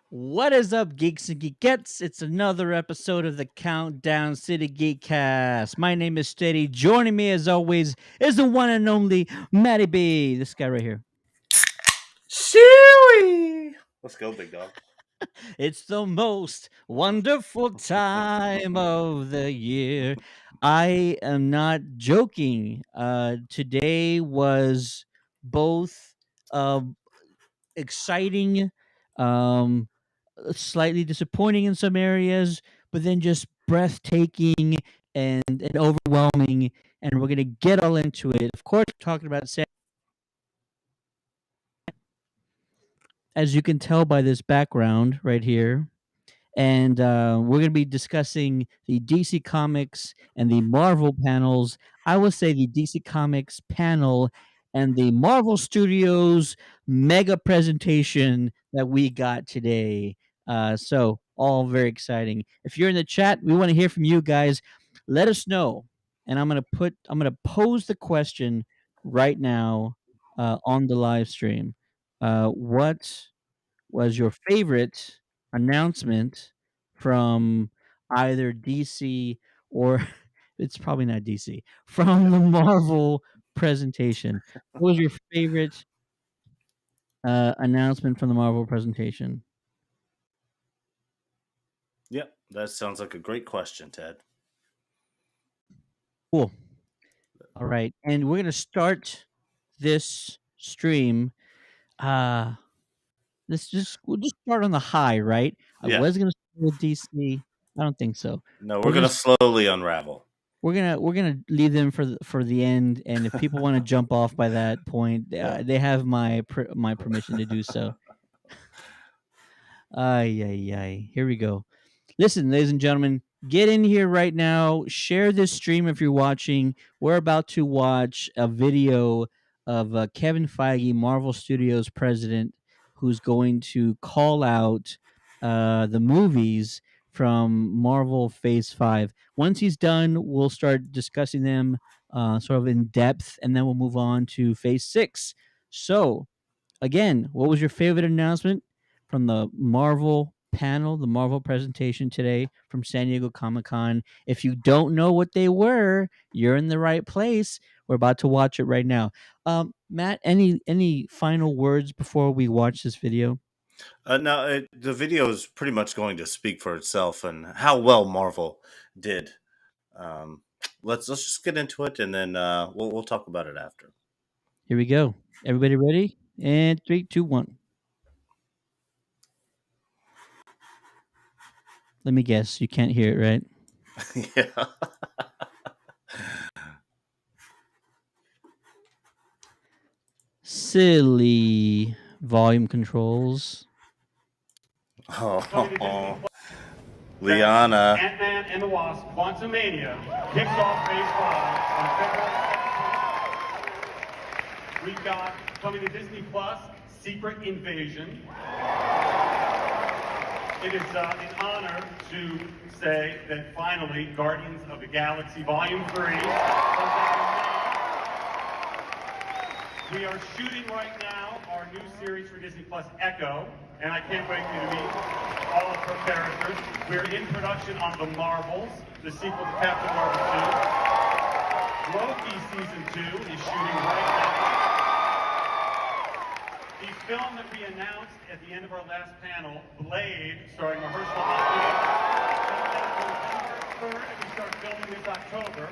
What is up, geeks and geekettes? It's another episode of the Countdown City Geekcast. My name is Steady. Joining me, as always, is the one and only Matty B. This guy right here. Chewy! Let's go, big dog. It's the most wonderful time of the year. I am not joking. Today was both exciting, um, slightly disappointing in some areas, but then just breathtaking and overwhelming. And we're gonna get all into it. Of course, we're talking about as you can tell by this background right here. And we're going to be discussing the DC Comics and the Marvel panels. I will say the DC Comics panel and the Marvel Studios mega presentation that we got today. So all very exciting. If you're in the chat, we want to hear from you guys. Let us know, and I'm gonna pose the question right now on the live stream. What was your favorite announcement from either DC or it's probably not DC, from the Marvel presentation? What was your favorite announcement from the Marvel presentation? Yep, that sounds like a great question, Ted. Cool. All right, and we're gonna start this stream. We'll just start on the high, right? Yeah. I was gonna start with DC. I don't think so. No, we're gonna slowly unravel. We're gonna leave them for the end, and if people want to jump off by that point, they have my permission to do so. Ay. Here we go. Listen, ladies and gentlemen, get in here right now. Share this stream if you're watching. We're about to watch a video of Kevin Feige, Marvel Studios president, who's going to call out the movies from Marvel Phase 5. Once he's done, we'll start discussing them sort of in depth, and then we'll move on to Phase 6. So, again, what was your favorite announcement from the Marvel panel, the Marvel presentation today from San Diego Comic-Con? If you don't know what they were, you're in the right place. We're about to watch it right now. Matt, any final words before we watch this video? No, the video is pretty much going to speak for itself and how well Marvel did. Let's just get into it, and then we'll talk about it after. Here we go. Everybody ready? And 3, 2, 1. Let me guess. You can't hear it, right? Yeah. Silly volume controls. Oh. Liana. Ant-Man and the Wasp: Quantumania kicks off Phase 5 on February. We've got coming to Disney Plus, Secret Invasion. It is an honor to say that finally Guardians of the Galaxy Volume 3 comes out. We are shooting right now our new series for Disney Plus, Echo, and I can't wait for you to meet all of her characters. We're in production on The Marvels, the sequel to Captain Marvel 2. Loki Season 2 is shooting right now. The film that we announced at the end of our last panel, Blade, starring rehearsal November 3rd, and we start filming this October.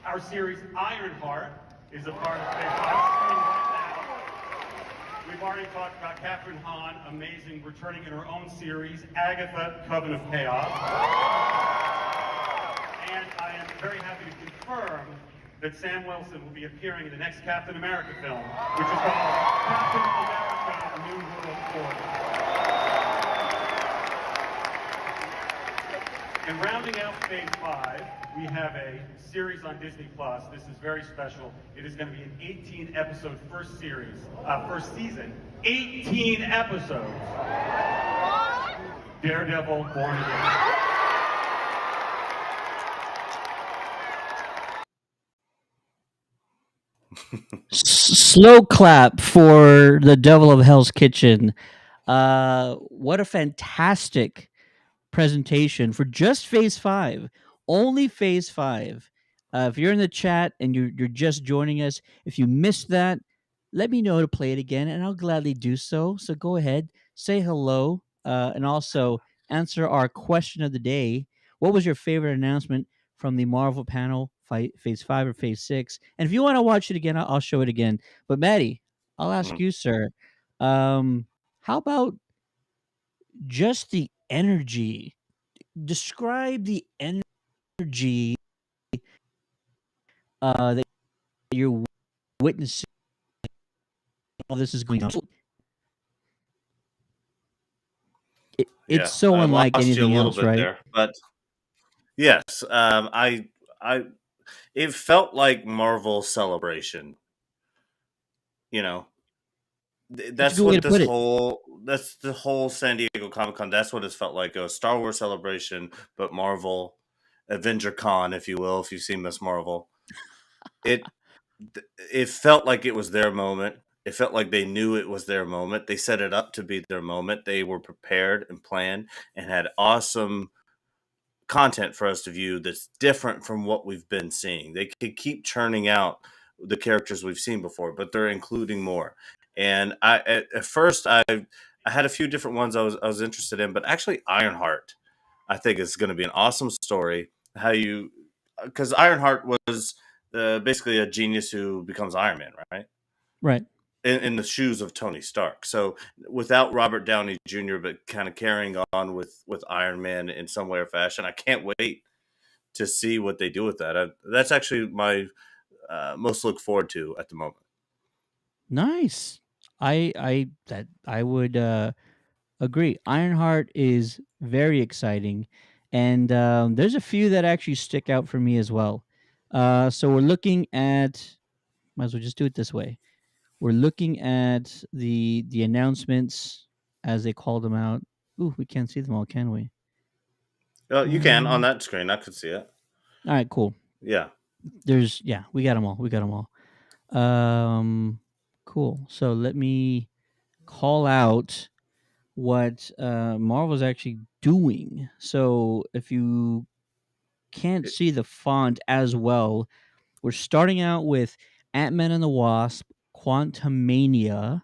Our series Ironheart is a part of Phase 5 right now. We've already talked about Catherine Hahn, amazing, returning in her own series, Agatha, Coven of Chaos. And I am very happy to confirm that Sam Wilson will be appearing in the next Captain America film, which is called Captain America: New World Order. And rounding out Phase 5, we have a series on Disney Plus. This is very special. It is going to be an 18-episode first season. 18 episodes. Daredevil: Born Again. Slow clap for the Devil of Hell's Kitchen. What a fantastic presentation for just phase 5, only phase 5. If you're in the chat and you're just joining us, if you missed that, let me know to play it again and I'll gladly do so. So go ahead, say hello, and also answer our question of the day. What was your favorite announcement from the Marvel panel, phase 5 or phase 6? And if you want to watch it again, I'll show it again. But Maddie, I'll ask Mhm. you, sir, um, how about just the energy? Describe the energy that you're witnessing all this is going on. It's Yeah, so I unlike lost you a anything little else, bit right? there, but yes, I, it felt like Marvel Celebration. You know, That's a that's good way what to put this it. whole that's the whole San Diego Comic Con. That's what it's felt like. A Star Wars Celebration, but Marvel Avenger Con, if you will, if you've seen Miss Marvel. It it felt like it was their moment. It felt like they knew it was their moment. They set it up to be their moment. They were prepared and planned and had awesome content for us to view that's different from what we've been seeing. They could keep churning out the characters we've seen before, but they're including more. And at first I had a few different ones I was interested in, but actually Ironheart I think is going to be an awesome story. How you because Ironheart was basically a genius who becomes Iron Man, right? Right. In the shoes of Tony Stark. So without Robert Downey Jr., but kind of carrying on with Iron Man in some way or fashion, I can't wait to see what they do with that. That's actually my most look forward to at the moment. Nice. I would agree. Ironheart is very exciting, and there's a few that actually stick out for me as well. So we're looking at. Might as well just do it this way. We're looking at the announcements as they call them out. Ooh, we can't see them all, can we? You can on Um, that screen. I could see it. all right, cool. Yeah. Yeah, we got them all. We got them all. Cool. So let me call out what Marvel's actually doing. So if you can't It- see the font as well, we're starting out with Ant-Man and the Wasp, Quantumania.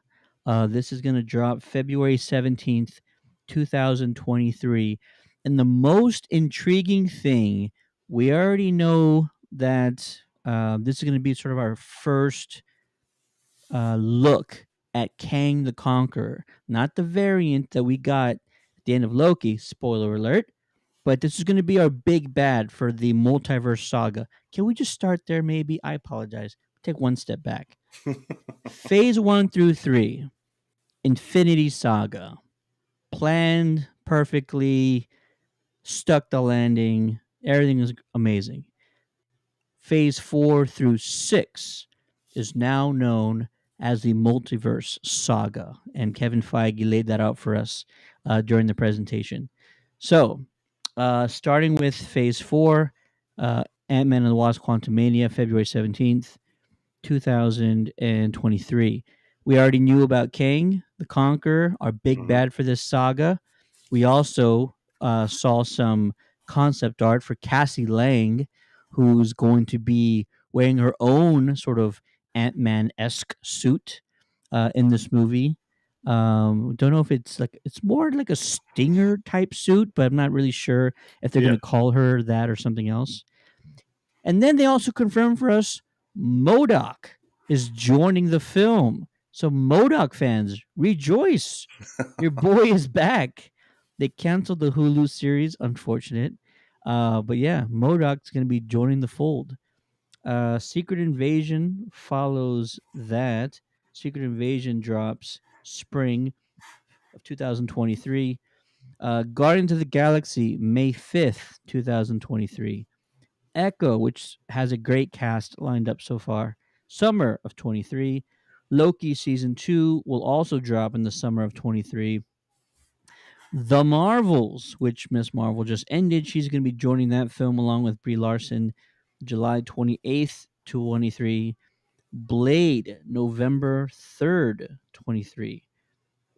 This is going to drop February 17th, 2023. And the most intriguing thing, we already know that this is going to be sort of our first look at Kang the Conqueror, not the variant that we got at the end of Loki, spoiler alert, but this is going to be our big bad for the multiverse saga. Can we just start there, maybe? I apologize. Take one step back. Phase 1 through 3, Infinity Saga. Planned perfectly, stuck the landing, everything is amazing. Phase 4 through 6 is now known as the Multiverse Saga, and Kevin Feige laid that out for us during the presentation. So, starting with Phase 4, Ant-Man and the Wasp Quantumania, February 17th, 2023. We already knew about Kang the Conqueror, our big mhm. bad for this saga. We also saw some concept art for Cassie Lang, who's going to be wearing her own sort of Ant Man esque suit in this movie. Don't know if it's more like a Stinger type suit, but I'm not really sure if they're going Yeah. to call her that or something else. And then they also confirmed for us Modoc is joining the film. So Modoc fans, rejoice. Your boy is back. They canceled the Hulu series, unfortunate. But yeah, Modoc's going to be joining the fold. Secret Invasion follows that. Secret Invasion drops spring of 2023. Guardians of the Galaxy, May 5th, 2023. Echo, which has a great cast lined up so far, summer of 23. Loki season 2 will also drop in the summer of 23. The Marvels, which Miss Marvel just ended, she's going to be joining that film along with Brie Larson July 28th to 23. Blade, November 3rd, 23.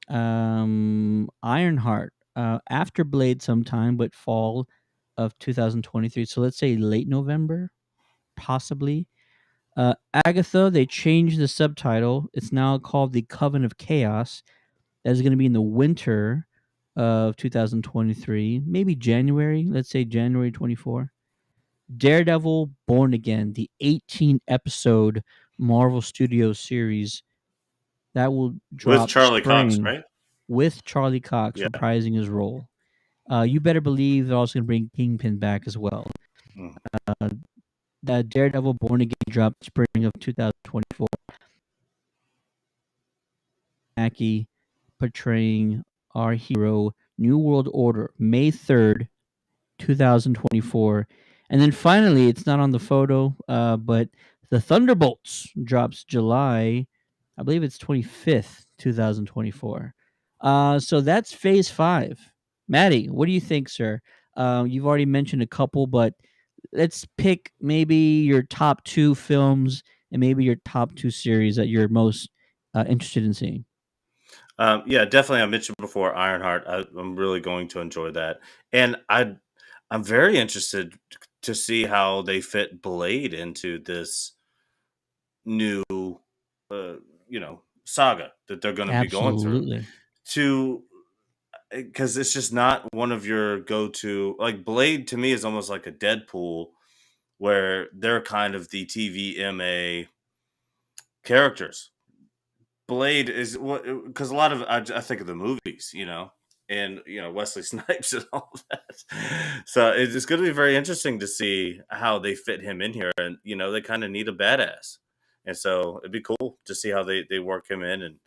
Ironheart, after Blade sometime, but fall of 2023. So let's say late November, possibly. Agatha, they changed the subtitle. It's now called The Coven of Chaos. That is going to be in the winter of 2023, maybe January. Let's say January 24. Daredevil Born Again, the 18 episode Marvel Studios series that will With drop Charlie Cox, spring right? with Charlie Cox Yeah. reprising his role. You better believe they're also going to bring Kingpin back as well. Mm. The Daredevil Born Again dropped spring of 2024. Mackie portraying our hero, New World Order, May 3rd, 2024. And then finally, it's not on the photo, but the Thunderbolts drops July, I believe it's 25th, 2024. So that's phase 5. Maddie, what do you think, sir? You've already mentioned a couple, but let's pick maybe your top 2 films and maybe your top 2 series that you're most interested in seeing. Yeah, definitely. I mentioned before Ironheart. I'm really going to enjoy that, and I'm very interested to see how they fit Blade into this new, uh, saga that they're going to be going through. Absolutely. To Because it's just not one of your go-to. Like Blade to me is almost like a Deadpool, where they're kind of the TVMA characters. Blade is what, because a lot of I think of the movies, and Wesley Snipes and all that. So it's going to be very interesting to see how they fit him in here, and they kind of need a badass, and so it'd be cool to see how they work him in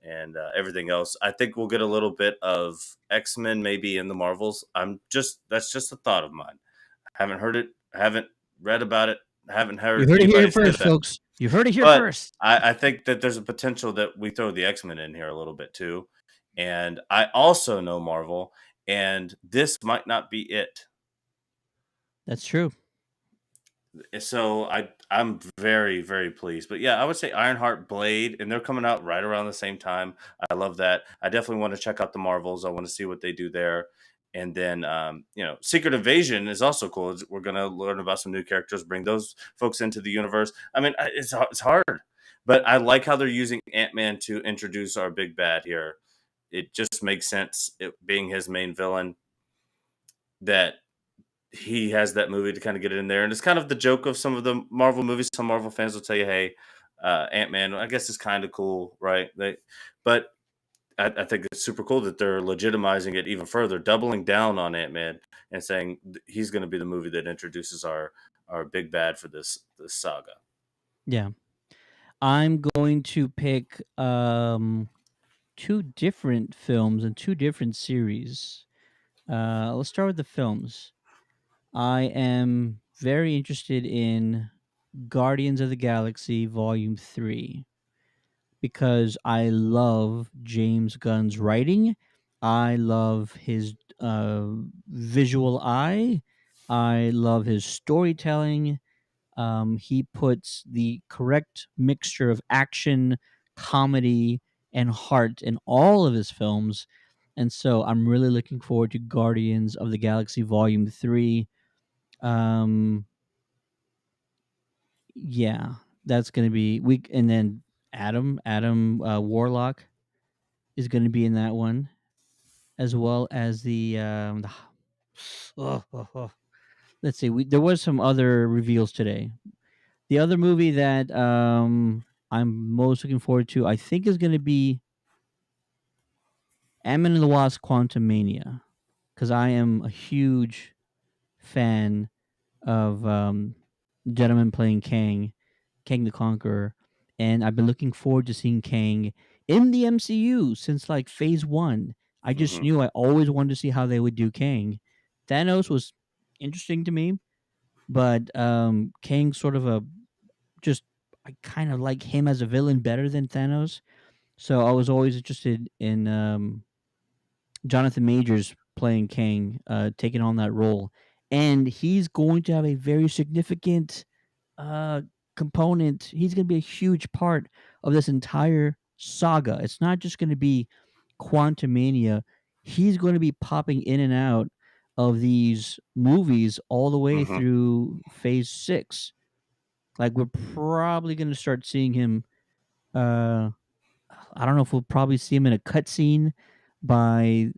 and everything else. I think we'll get a little bit of X-Men maybe in the Marvels. That's just a thought of mine. I haven't heard it. I haven't read about it. I haven't You heard heard it here anybody say first, that. folks. You heard it here But first. I think that there's a potential that we throw the X-Men in here a little bit too. And I also know Marvel, and this might not be it. That's true. So I'm very, very pleased. But yeah, I would say Ironheart, Blade, and they're coming out right around the same time. I love that. I definitely want to check out the Marvels. I want to see what they do there. And then Secret Invasion is also cool. We're gonna learn about some new characters, bring those folks into the universe. I mean, it's hard, but I like how they're using Ant-Man to introduce our big bad here. It just makes sense, it being his main villain, that he has that movie to kind of get it in there. And it's kind of the joke of some of the Marvel movies. Some Marvel fans will tell you, hey, Ant-Man, I guess, is kind of cool, right? But I think it's super cool that they're legitimizing it even further, doubling down on Ant-Man and saying he's going to be the movie that introduces our big bad for this saga. Yeah. I'm going to pick 2 different films and 2 different series. Let's start with the films. I am very interested in Guardians of the Galaxy Volume 3 because I love James Gunn's writing. I love his visual eye. I love his storytelling. He puts the correct mixture of action, comedy, and heart in all of his films. And so I'm really looking forward to Guardians of the Galaxy Volume 3. Um, yeah, that's going to be week. And then Adam Warlock is going to be in that one, as well as oh, oh, oh. Let's see. There was some other reveals today. The other movie that I'm most looking forward to, I think, is going to be Ant-Man and the Wasp: Quantumania, because I am a huge fan of gentleman playing Kang the Conqueror, and I've been looking forward to seeing Kang in the MCU since like Phase 1. I just Hmm. knew I always wanted to see how they would do Kang. Thanos was interesting to me, but Kang's sort of a just I kind of like him as a villain better than Thanos. So I was always interested in Jonathan Majors playing Kang, taking on that role, and he's going to have a very significant uh, component. He's going to be a huge part of this entire saga. It's not just going to be Quantumania. He's going to be popping in and out of these movies all the way Hmm. through phase 6. Like we're probably going to start seeing him uh I don't know if we'll probably see him in a cutscene by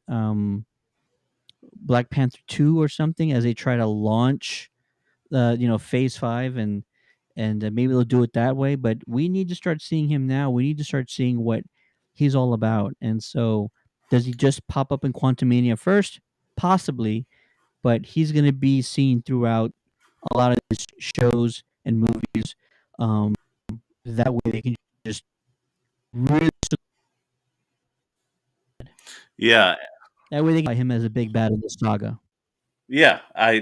Black Panther 2 or something as they try to launch phase 5, and maybe they'll do it that way, but we need to start seeing him now. We need to start seeing what he's all about. And so does he just pop up in Quantumania first? Possibly, but he's going to be seen throughout a lot of these shows and movies. Um, that way they can just really Yeah, that way they can him as a big bad in the saga. yeah, I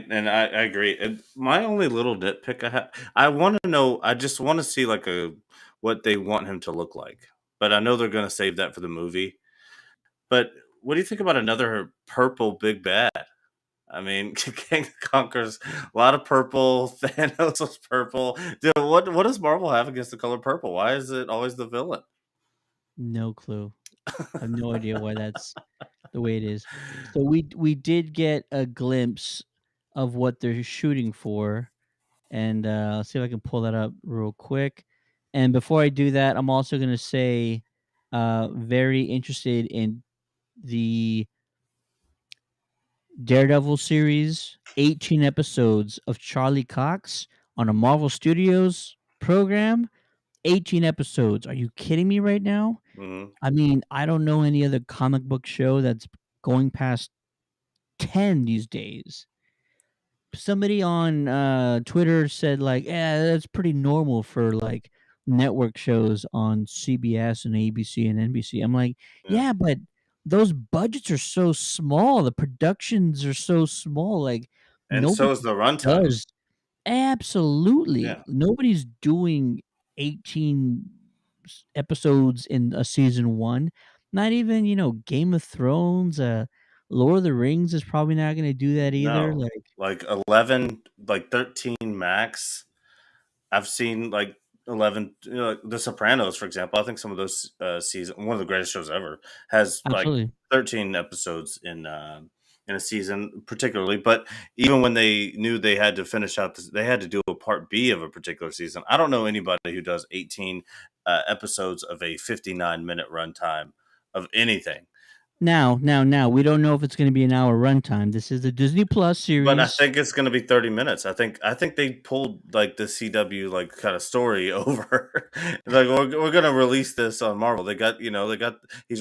agree. And my only little nitpick I want to know. I just want to see like a what they want him to look like. But I know they're going to save that for the movie. But what do you think about another purple big bad? I mean, King Conquers a lot of purple. Thanos was purple. Dude, what does Marvel have against the color purple? Why is it always the villain? No clue. I have no idea why that's the way it is. So we did get a glimpse of what they're shooting for, and I'll see if I can pull that up real quick. And before I do that, I'm also gonna say, very interested in the Daredevil series, 18 episodes of Charlie Cox on a Marvel Studios program. 18 episodes. Are you kidding me right now? Hmm. I mean, I don't know any other comic book show that's going past 10 these days. Somebody on Twitter said like, "Yeah, that's pretty normal for like network shows on CBS and ABC and NBC." I'm like, Yeah, "Yeah, but those budgets are so small. The productions are so small. Like and nobody so is the runtime. does absolutely. Yeah, Nobody's doing 18 episodes in a season 1. Not even, Game of Thrones, Lord of the Rings is probably not gonna do that either, no, like like 11, like 13 max. I've seen like 11, like The Sopranos, for example. I think some of those season one of the greatest shows ever has like absolutely. 13 episodes in a season, particularly. But even when they knew they had to finish out, they had to do a part B of a particular season. I don't know anybody who does 18 episodes of a 59-minute runtime of anything. Now, we don't know if it's gonna be an hour runtime. This is the Disney Plus But I series. think it's gonna be 30 minutes. I think they pulled, like, the CW, like, kinda story over. Like, "We're gonna release this on Marvel." They got he's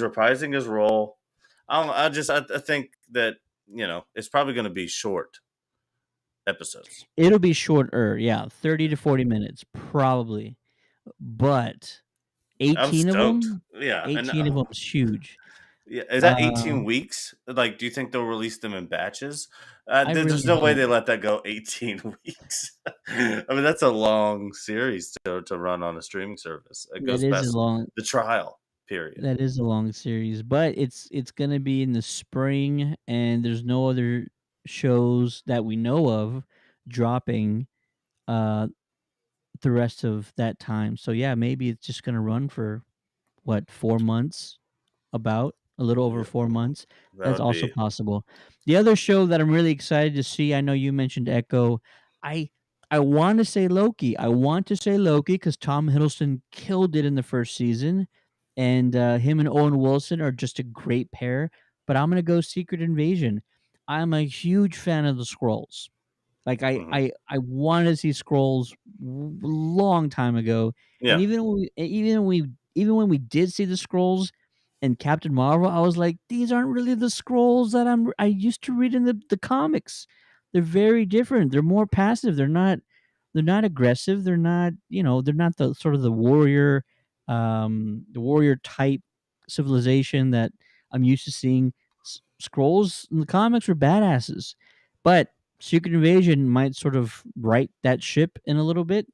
reprising his role. I think that, it's probably gonna be short episodes. It'll be shorter, yeah, 30 to 40 minutes, probably, but I'm 18 of stoked. them, Yeah, and, 18 of 'em is huge. yeah, is that Uh, 18 weeks? Like, do you think they'll release them in batches? I There's really no way hope they let that go 18 weeks. I mean, that's a long series to run on a streaming service. It that goes is a past long the trial period. that is a long series, but it's gonna be in the spring, and there's no other shows that we know of dropping, uh, the rest of that time. So, yeah, maybe it's just gonna run for, what, 4 months? About a little over Yeah, 4 months. that That's would also be possible. The other show that I'm really excited to see, I know you mentioned Echo. I I wanna say Loki. I want to say Loki because Tom Hiddleston killed it in the first season, and, him and Owen Wilson are just a great pair, but I'm gonna go Secret Invasion. I'm a huge fan of the Skrulls. Like, I mhm. I I wanted to see Scrolls long time ago, and Yeah. even when we did see the Scrolls in Captain Marvel, I was like, "These aren't really the Scrolls that I used to read in the comics." They're very different. They're more passive. They're not aggressive. They're not the sort of the warrior type civilization that I'm used to seeing. Scrolls in the comics were badasses, but Secret Invasion might sort of right that ship in a little bit,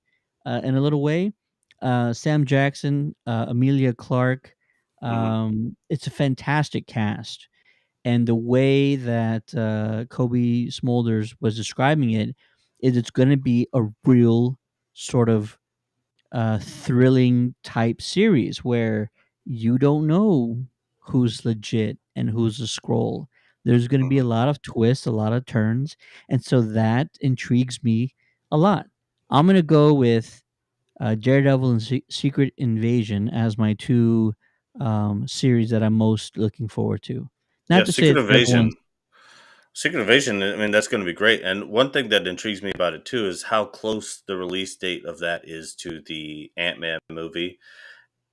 in a little way. Sam Jackson, Amelia Clark. Mhm. It's a fantastic cast, and the way that Kobe Smulders was describing it is it's going to be a real sort of thrilling type series where you don't know who's legit and who's a scroll. There's going to be a Mhm. lot of twists, a lot of turns, and so that intrigues me a lot. I'm going to go with Daredevil and Secret Invasion as my two series that I'm most looking forward to. Yeah, Not to say it's everyone's. Secret Invasion, I mean, that's going to be great. And one thing that intrigues me about it too is how close the release date of that is to the Ant-Man movie.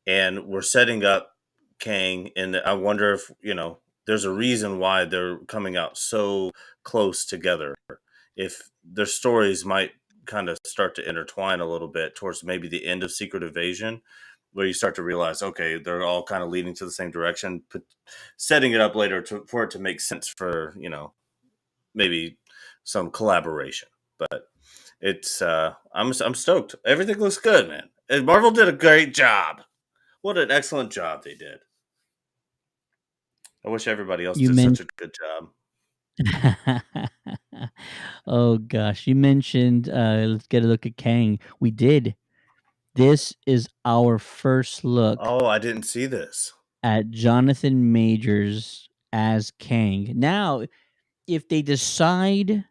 And we're setting up Kang, and I wonder if, there's a reason why they're coming out so close together. If their stories might kind of start to intertwine a little bit towards maybe the end of Secret Invasion, where you start to realize, okay, they're all kind of leading to the same direction, setting it up later for it to make sense for, maybe some collaboration. But I'm stoked. Everything looks good, man. And Marvel did a great job. What an excellent job they did. I wish everybody else You did such mentioned. a good job. Oh gosh, you mentioned. Let's get a look at Kang. We did. This is our first look Oh, I didn't see this. at Jonathan Majors as Kang. Now, if they decide,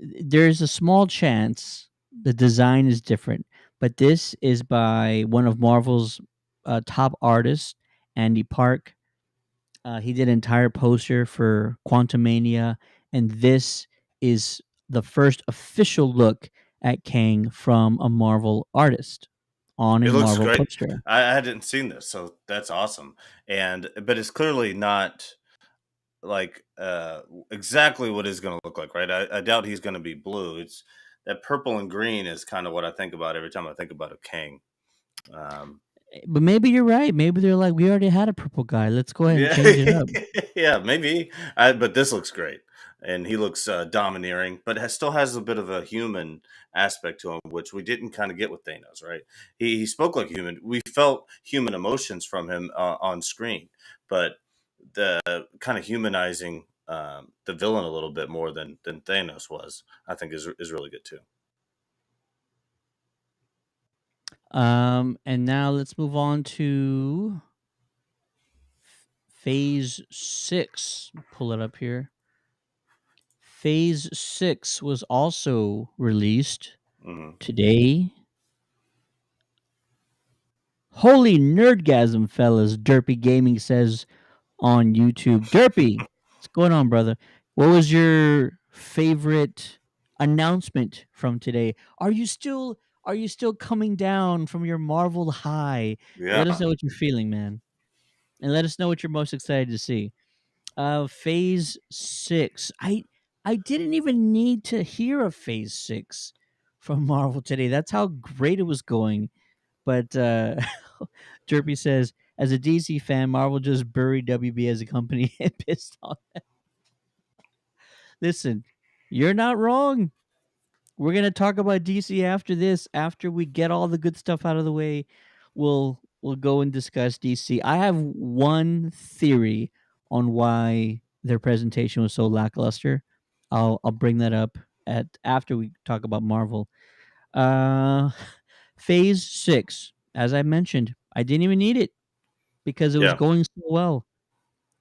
there's a small chance the design is different, but this is by one of Marvel's top artists, Andy Park. He did an entire poster for Quantumania, and this is the first official look at Kang from a Marvel artist on a It looks Marvel great. poster. I hadn't seen this, so that's awesome. But it's clearly not like exactly what it's going to look like, right? I doubt he's going to be blue. It's that purple and green is kind of what I think about every time I think about a king. Um, But maybe you're right. Maybe they're like, we already had a purple guy. Let's go ahead and yeah, change it up. yeah, maybe. But this looks great, and he looks domineering, but still has a bit of a human aspect to him, which we didn't kind of get with Thanos, right? He spoke like a human. We felt human emotions from him on screen, but the kind of humanizing the villain a little bit more than Thanos was, I think is really good too. And now let's move on to Phase 6. Pull it up here. Phase 6 was also released Hmm. today. Holy nerdgasm, fellas, Derpy Gaming says on YouTube. Derpy, what's going on, brother? What was your favorite announcement from today? Are you still coming down from your Marvel high? Yeah, Let us know what you're feeling, man. And let us know what you're most excited to see. Phase 6. I didn't even need to hear of Phase 6 from Marvel today. That's how great it was going. But Derpy says, as a DC fan, Marvel just buried WB as a company and pissed off. Listen, you're not wrong. We're gonna talk about DC after this. After we get all the good stuff out of the way, we'll go and discuss DC. I have one theory on why their presentation was so lackluster. I'll bring that up at after we talk about Marvel. Uh, Phase 6, as I mentioned, I didn't even need it because it was yeah. going so well.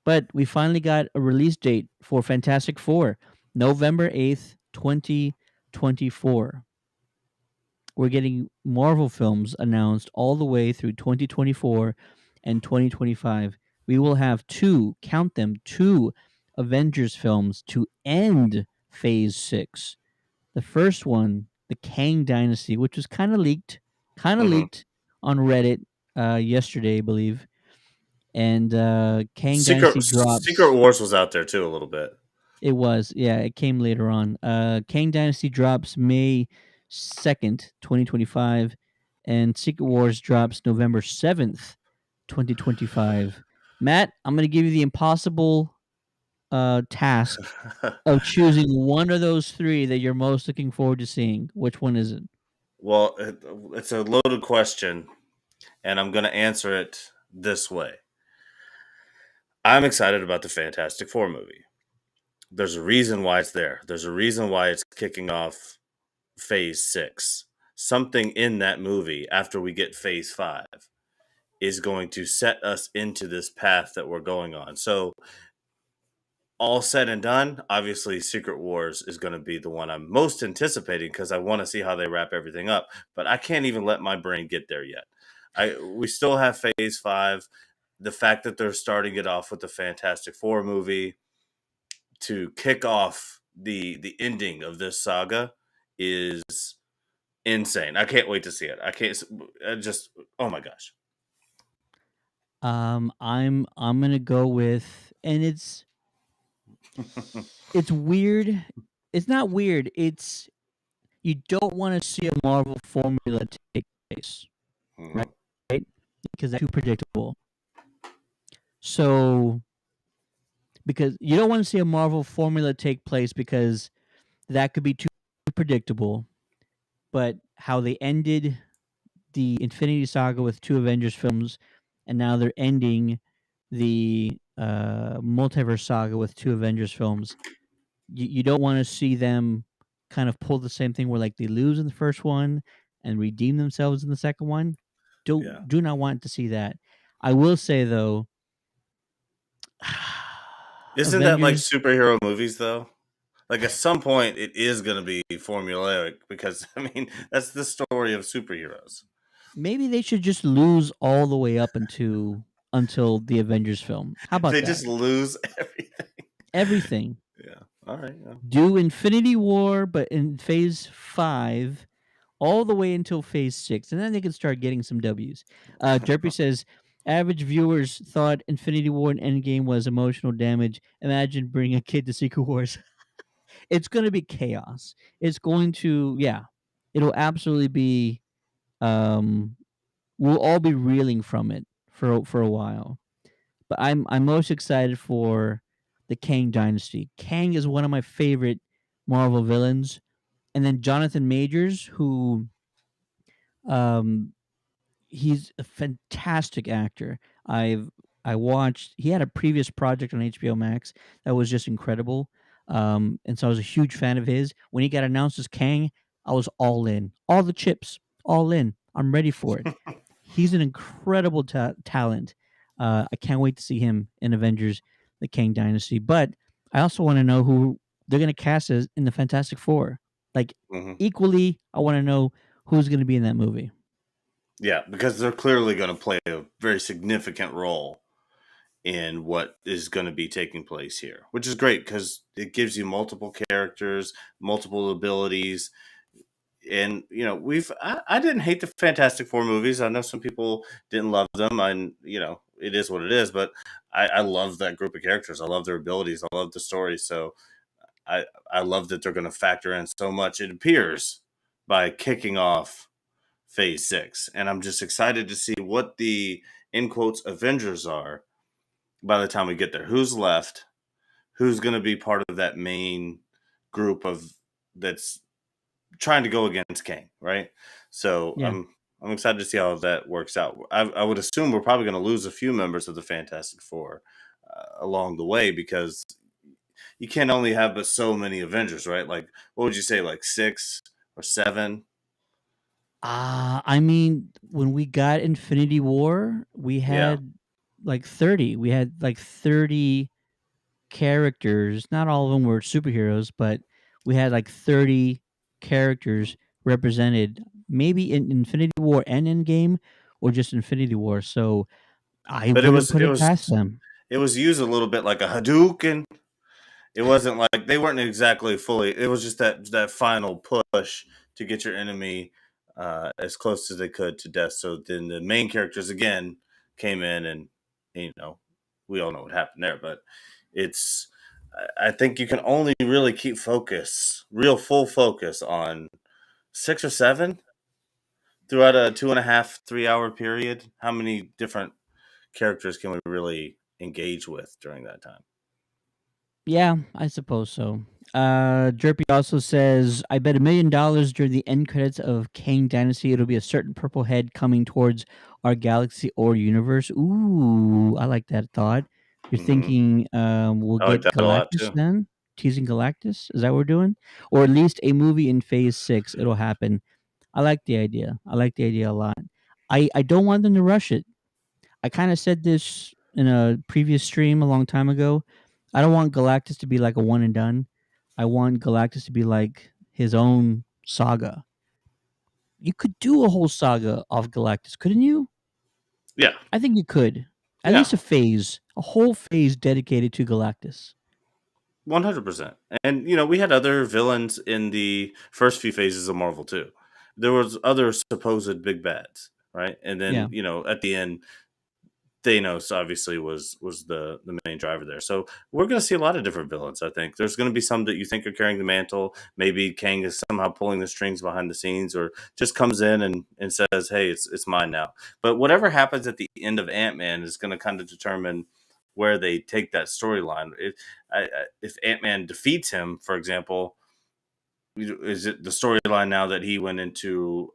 But we finally got a release date for Fantastic Four, November 8th, 2024. We're getting Marvel films announced all the way through 2024 and 2025. We will have count them, two Avengers films to end Phase 6. The first one, the Kang Dynasty, which was kind of Hmm. leaked on Reddit yesterday, I believe. And Kang Dynasty Secret drops. Wars was out there too a little bit. It was, yeah, it came later on. Kang Dynasty drops May 2nd, 2025, and Secret Wars drops November 7th, 2025. Matt, I'm going to give you the impossible task of choosing one of those three that you're most looking forward to seeing. Which one is it? Well, it's a loaded question, and I'm going to answer it this way. I'm excited about the Fantastic Four movie. There's a reason why it's there. There's a reason why it's kicking off Phase 6. something in that movie after we get Phase 5 is going to set us into this path that we're going on. So, all said and done, obviously Secret Wars is going to be the one I'm most anticipating because I want to see how they wrap everything up. But I can't even let my brain get there yet. We still have Phase 5. The fact that they're starting it off with the Fantastic Four movie to kick off the ending of this saga is insane. I can't wait to see it. I just oh my gosh. I'm gonna go with, and it's weird. It's not weird. It's you don't want to see a Marvel formula take place, Mhm. right? Because that's too predictable. So because you don't want to see a Marvel formula take place because that could be too predictable. But how they ended the Infinity Saga with 2 Avengers films, and now they're ending the Multiverse Saga with 2 Avengers films. You don't want to see them kind of pull the same thing where like they lose in the first one and redeem themselves in the second one. Yeah. Do not want to see that. I will say though, Isn't that like Avengers, superhero movies though? Like at some point it is going to be formulaic because I mean that's the story of superheroes. maybe they should just lose all the way up until the Avengers film. How about They that? just lose everything. Everything. Yeah. All right. Yeah. Do Infinity War, but in Phase 5, all the way until Phase 6, and then they can start getting some W's. Jerpy says, average viewers thought Infinity War and Endgame was emotional damage. Imagine bringing a kid to Secret Wars. It's going to be chaos. It's going to, yeah, it'll absolutely be, um, we'll all be reeling from it for a while. But I'm most excited for the Kang Dynasty. Kang is one of my favorite Marvel villains, and then Jonathan Majors, who um he's a fantastic actor. I watched, he had a previous project on HBO Max that was just incredible. And so I was a huge fan of his. When he got announced as Kang, I was all in. All the chips, all in. I'm ready for it. He's an incredible talent. I can't wait to see him in Avengers the Kang Dynasty. But I also want to know who they're going to cast as in the Fantastic Four. Like Hmm. equally, I want to know who's going to be in that movie. Yeah, because they're clearly going to play a very significant role in what is going to be taking place here, which is great because it gives you multiple characters, multiple abilities, and I didn't hate the Fantastic Four movies. I know some people didn't love them, and it is what it is. But I love that group of characters. I love their abilities. I love the story. So I love that they're going to factor in so much. It appears by kicking off Phase 6, and I'm just excited to see what the in quotes Avengers are by the time we get there. Who's left? Who's going to be part of that main group of that's trying to go against Kang, right? So Yeah. I'm excited to see how that works out. I would assume we're probably going to lose a few members of the Fantastic Four along the way because you can't only have but so many Avengers, right? Like, what would you say, like 6 or 7? I mean, when we got Infinity War, we Yeah, had like 30. We had like 30 characters. Not all of them were superheroes, but we had like 30 characters represented, maybe in Infinity War and Endgame, or just Infinity War. So I but it wouldn't was put it it was past them. it was used a little bit like a Hadouken. It wasn't like they weren't exactly fully. It was just that final push to get your enemy as close as they could to death. So then the main characters again came in, and we all know what happened there. But it's I think you can only really keep real full focus on 6 or 7 throughout a 2.5, 3 hour period. How many different characters can we really engage with during that time? Yeah, I suppose so. Jerpy also says, I bet $1 million during the end credits of Kang Dynasty it'll be a certain purple head coming towards our galaxy or universe. Ooh, I like that thought. You're Hmm. thinking we'll I like get that a lot Galactus too. then? Teasing Galactus? Is that what we're doing? Or at least a movie in Phase 6. It'll happen. I like the idea. I like the idea a lot. I don't want them to rush it. I kind of said this in a previous stream a long time ago. I don't want Galactus to be like a one and done. I want Galactus to be like his own saga. You could do a whole saga of Galactus, couldn't you? Yeah, I think you could. At yeah, least a whole phase dedicated to Galactus. 100%. And we had other villains in the first few phases of Marvel too. There was other supposed big bads, right? And Yeah, then at the end, Thanos obviously was the main driver there. So we're going to see a lot of different villains. I think there's going to be some that you think are carrying the mantle. Maybe Kang is somehow pulling the strings behind the scenes, or just comes in and says, "Hey, it's mine now." But whatever happens at the end of Ant-Man is going to kind of determine where they take that storyline. If Ant-Man defeats him, for example, is it the storyline now that he went into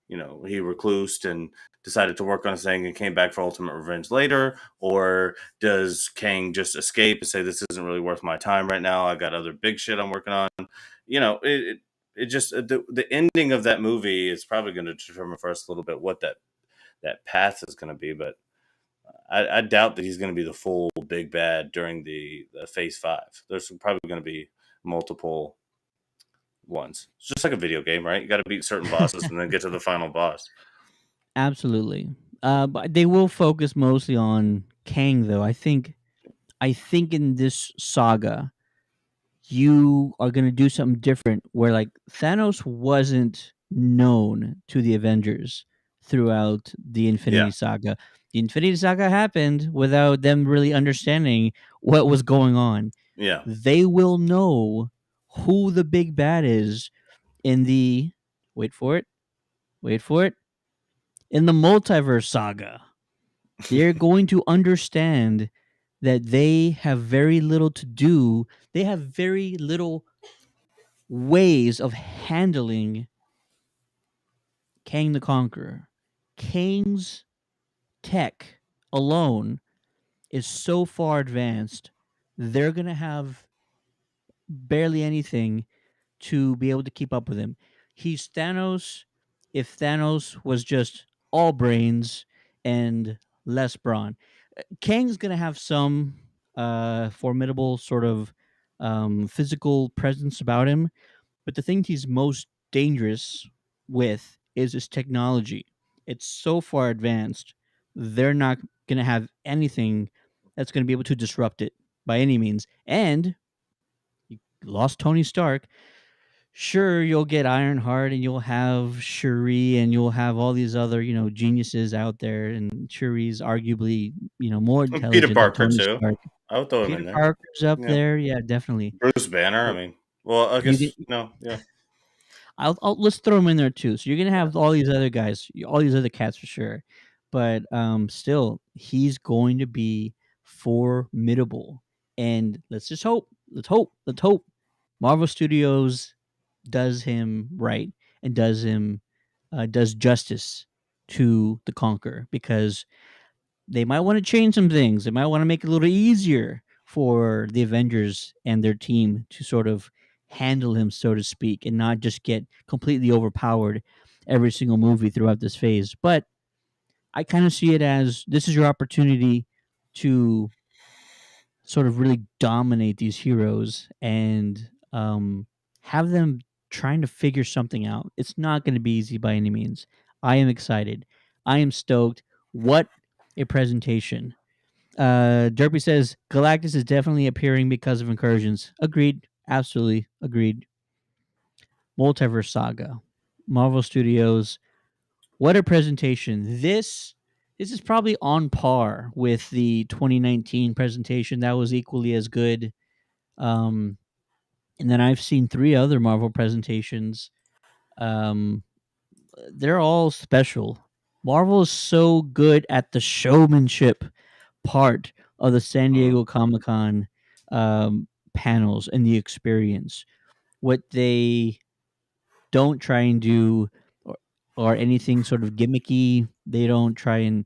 he reclused and decided to work on his thing and came back for ultimate revenge later? Or does Kang just escape and say, this isn't really worth my time right now, I got other big shit I'm working on? It just the ending of that movie is probably going to determine for us a little bit what that path is going to be. But I doubt that he's going to be the full big bad during the phase 5. There's probably going to be multiple ones. It's just like a video game, right? You got to beat certain bosses and then get to the final boss. absolutely. But they will focus mostly on Kang, though. I think in this saga, you are going to do something different where like Thanos wasn't known to the Avengers throughout the Yeah, Infinity Saga. The Infinity Saga happened without them really understanding what was going on. yeah. They will know who the big bad is in the wait for it, wait for it, in the multiverse saga. They're going to understand that they have very little to do. They have very little ways of handling Kang the Conqueror. Kang's tech alone is so far advanced, they're going to have barely anything to be able to keep up with him. He's Thanos if Thanos was just all brains and less brawn. Kang's going to have some formidable sort of physical presence about him, but the thing he's most dangerous with is his technology. It's so far advanced, they're not going to have anything that's going to be able to disrupt it by any means. And you lost Tony Stark. Sure, you'll get Ironheart and you'll have Shuri and you'll have all these other, geniuses out there. And Shuri's arguably, more And Peter intelligent than Parker Tony too. Stark. I would throw him in Peter there. Parker's up Yeah. there. Yeah, definitely. Bruce Banner. I mean, well, I You guess get, no. Yeah. let's throw them in there too. So you're gonna have all these other guys, all these other cats for sure, but still, he's going to be formidable. And let's just hope, let's hope, Marvel Studios does him right and does justice to the Conqueror, because they might want to change some things. They might want to make it a little easier for the Avengers and their team to sort of handle him, so to speak, and not just get completely overpowered every single movie throughout this phase. But I kind of see it as this is your opportunity to sort of really dominate these heroes and have them trying to figure something out. It's not going to be easy by any means. I am excited. I am stoked. What a presentation. Derpy says Galactus is definitely appearing because of incursions. Agreed. Absolutely agreed. Multiverse Saga. Marvel Studios. What a presentation. This is probably on par with the 2019 presentation. That was equally as good. Um, and then I've seen 3 other Marvel presentations. Um, they're all special. Marvel is so good at the showmanship part of the San Mm. Diego Comic Con panels and the experience. What they don't try and do or anything sort of gimmicky. They don't try and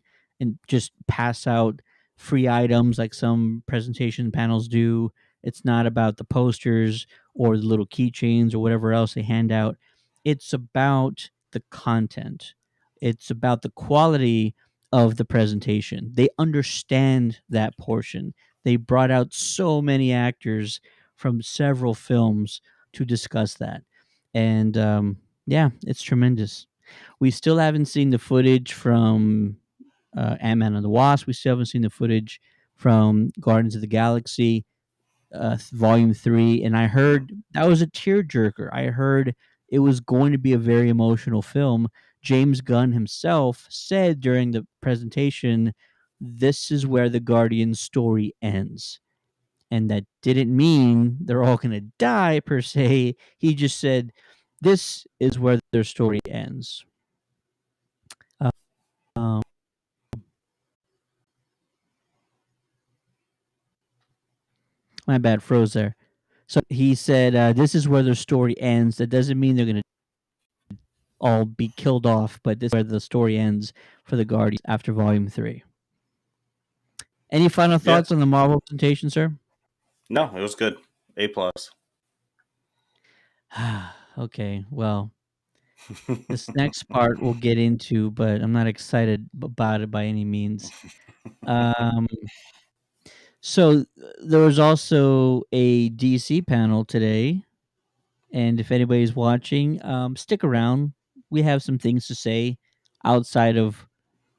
just pass out free items like some presentation panels do. It's not about the posters or the little keychains or whatever else they hand out. it's about the content. It's about the quality of the presentation. They understand that portion. They brought out so many actors from several films to discuss that. And yeah, it's tremendous. We still haven't seen the footage from Ant-Man and the Wasp. We still haven't seen the footage from Guardians of the Galaxy Volume 3, and I Mm. heard that was a tearjerker. I heard it was going to be a very emotional film. James Gunn himself said during the presentation, "This is where the Guardian story ends." And that didn't mean they're all going to die per se. He just said, "This is where their story ends." Uh, um, my bad, froze there. So he said, "This is where their story ends." That doesn't mean they're going to all be killed off, but this is where the story ends for the Guardians after Volume 3. Any final Yeah. thoughts on the Marvel presentation, sir? No, it was good. A plus. Okay, well, this next part we'll get into, but I'm not excited about it by any means. Um, so there was also a DC panel today, and if anybody's watching, stick around. We have some things to say outside of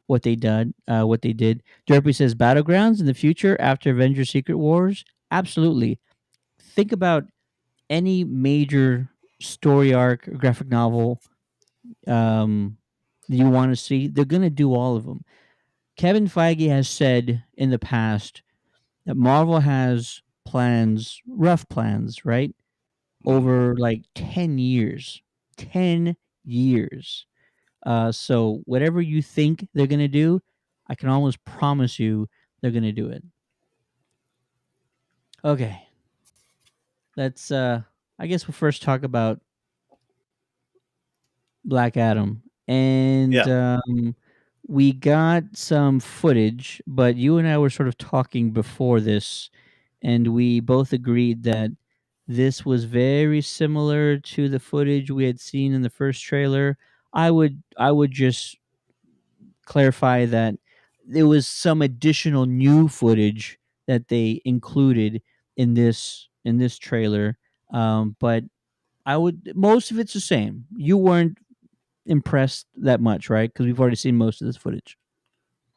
what they did. What they did. Derpy says battlegrounds in the future after Avengers: Secret Wars. Absolutely. Think about any major story arc, or graphic novel um, you want to see. They're gonna do all of them. Kevin Feige has said in the past that Marvel has plans, rough plans, right, Mm. over like 10 years. 10 years. So whatever you think they're gonna do, I can almost promise you they're gonna do it. Okay, let's. I guess we'll first talk about Black Adam, and Yeah. we got some footage, but you and I were sort of talking before this, and we both agreed that this was very similar to the footage we had seen in the first trailer. I would just clarify that there was some additional new footage that they included in this trailer. But I would most of it's the same. You weren't impressed that much, right? Because we've already seen most of this footage.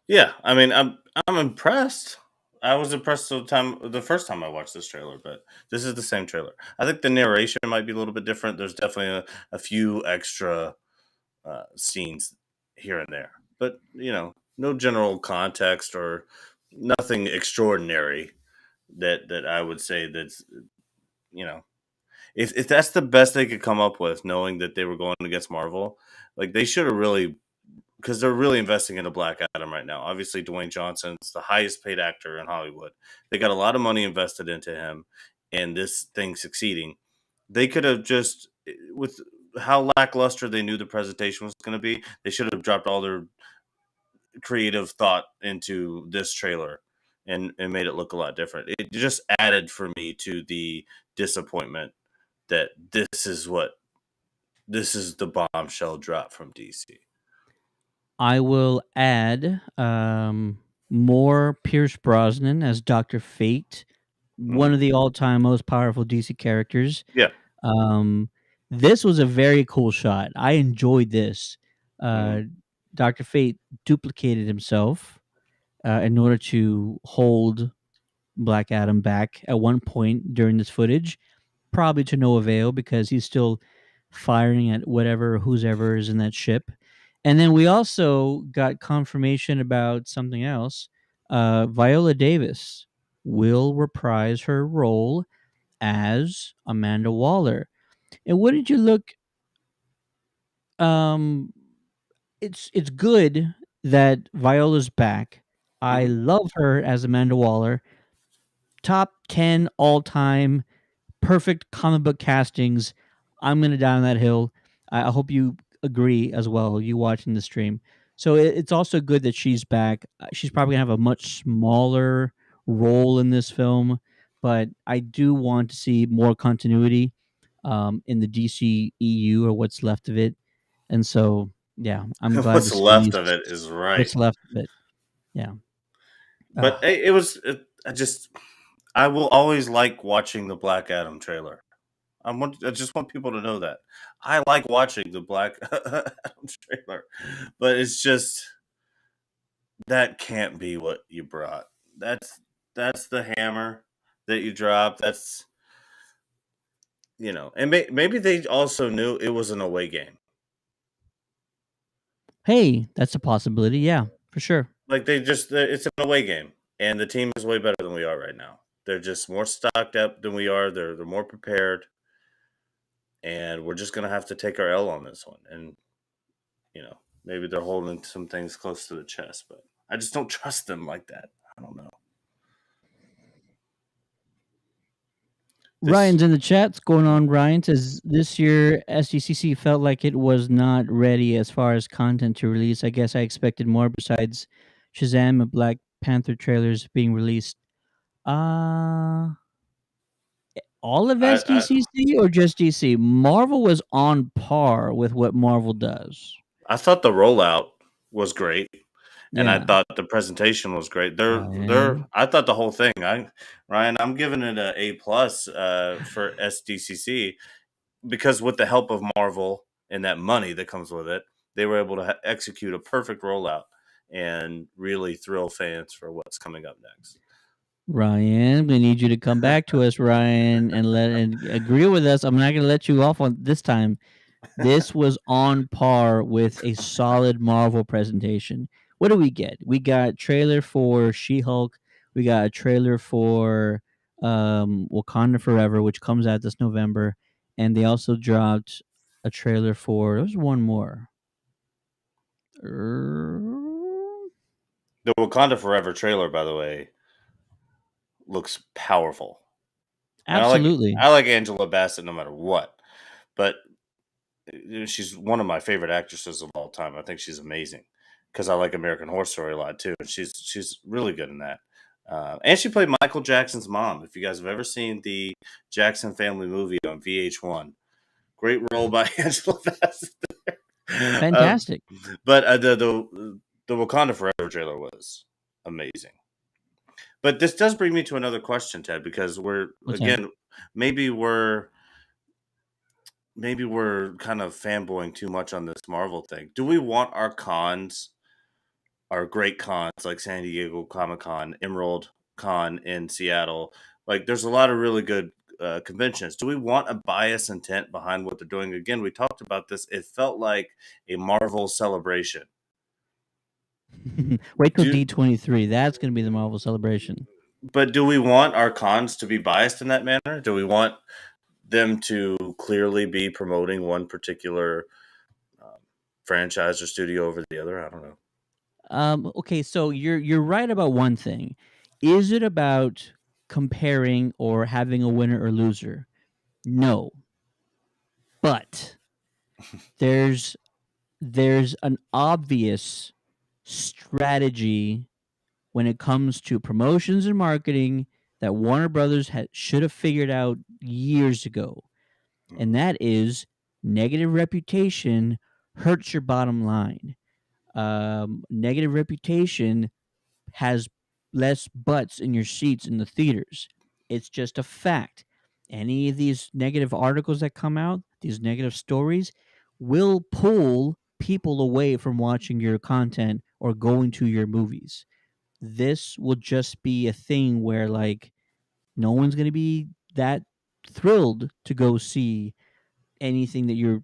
Yeah. I mean, I'm impressed. I was impressed the first time I watched this trailer, but this is the same trailer. I think the narration might be a little bit different. There's definitely a few extra scenes here and there, but no general context or nothing extraordinary that I would say that's you know if that's the best they could come up with, knowing that they were going against Marvel, like they should have really, because they're really investing in a Black Adam right now. Obviously, Dwayne Johnson's the highest paid actor in Hollywood. They got a lot of money invested into him, and this thing succeeding. They could have just, with how lackluster they knew the presentation was going to be, they should have dropped all their creative thought into this trailer and made it look a lot different. It just added for me to the disappointment that this is the bombshell drop from DC. I will add more Pierce Brosnan as Doctor Fate, one Hmm. of the all-time most powerful DC characters. Yeah. Um, this was a very cool shot. I enjoyed this. Hmm. Uh, Doctor Fate duplicated himself in order to hold Black Adam back at one point during this footage, probably to no avail because he's still firing at whatever who's ever is in that ship. And then we also got confirmation about something else. Viola Davis will reprise her role as Amanda Waller. And what did you look? Um, it's good that Viola's back. I Hmm. love her as Amanda Waller. Top 10 all time perfect comic book castings. I'm gonna die on that hill. I hope you agree as well. You watching the stream, so it's also good that she's back. She's probably gonna have a much smaller role in this film, but I do want to see more continuity. in the DC EU or what's left of it. And so, yeah, I'm glad to What's see left these. of it is right. What's left of it? Yeah. But it was. I will always like watching the Black Adam trailer. I just want people to know that I like watching the Black Adam trailer, but it's just that can't be what you brought. That's the hammer that you dropped. That's and maybe they also knew it was an away game. Hey, that's a possibility. Yeah, for sure. Like it's an away game, and the team is way better than we are right now. They're just more stocked up than we are. They're more prepared, and we're just gonna have to take our L on this one. And maybe they're holding some things close to the chest, but I just don't trust them like that. I don't know. Ryan's in the chat. What's going on? Ryan says this year SDCC felt like it was not ready as far as content to release. I guess I expected more besides Shazam and Black Panther trailers being released. All of I SDCC or just DC? Marvel was on par with what Marvel does. I thought the rollout was great, and I Yeah. thought the presentation was great. Ryan. I thought the whole thing. Ryan, I'm giving it a A+ for SDCC because with the help of Marvel and that money that comes with it, they were able to execute a perfect rollout and really thrill fans for what's coming up next. Ryan, we need you to come back to us, Ryan, and agree with us. I'm not going to let you off on this time. This was on par with a solid Marvel presentation. What do we get? We got trailer for She-Hulk. We got a trailer for Wakanda Forever, which comes out this November, and they also dropped a trailer for. There's one more. The Wakanda Forever trailer, by the way, looks powerful. Absolutely. And I like Angela Bassett no matter what, but she's one of my favorite actresses of all time. I think she's amazing because I like American Horror Story a lot too. She's really good in that. And she played Michael Jackson's mom. If you guys have ever seen the Jackson Family movie on VH1, great role by Angela Bassett. Fantastic. But the Wakanda Forever trailer was amazing. But this does bring me to another question, Ted, because What's that? maybe we're kind of fanboying too much on this Marvel thing. Do we want our cons, our great cons like San Diego Comic-Con, Emerald Con in Seattle? Like, there's a lot of really good conventions. Do we want a bias intent behind what they're doing? Again, we talked about this. It felt like a Marvel celebration. Wait till D23. That's going to be the Marvel celebration. But do we want our cons to be biased in that manner? Do we want them to clearly be promoting one particular franchise or studio over the other? I don't know. Okay, so you're right about one thing. Is it about comparing or having a winner or loser? No. But there's an obvious strategy when it comes to promotions and marketing that Warner Brothers should have figured out years ago. And that is negative reputation hurts your bottom line. Negative reputation has less butts in your seats in the theaters. It's just a fact. Any of these negative articles that come out, these negative stories, will pull people away from watching your content or going to your movies. This will just be a thing where, like, no one's going to be that thrilled to go see anything that you're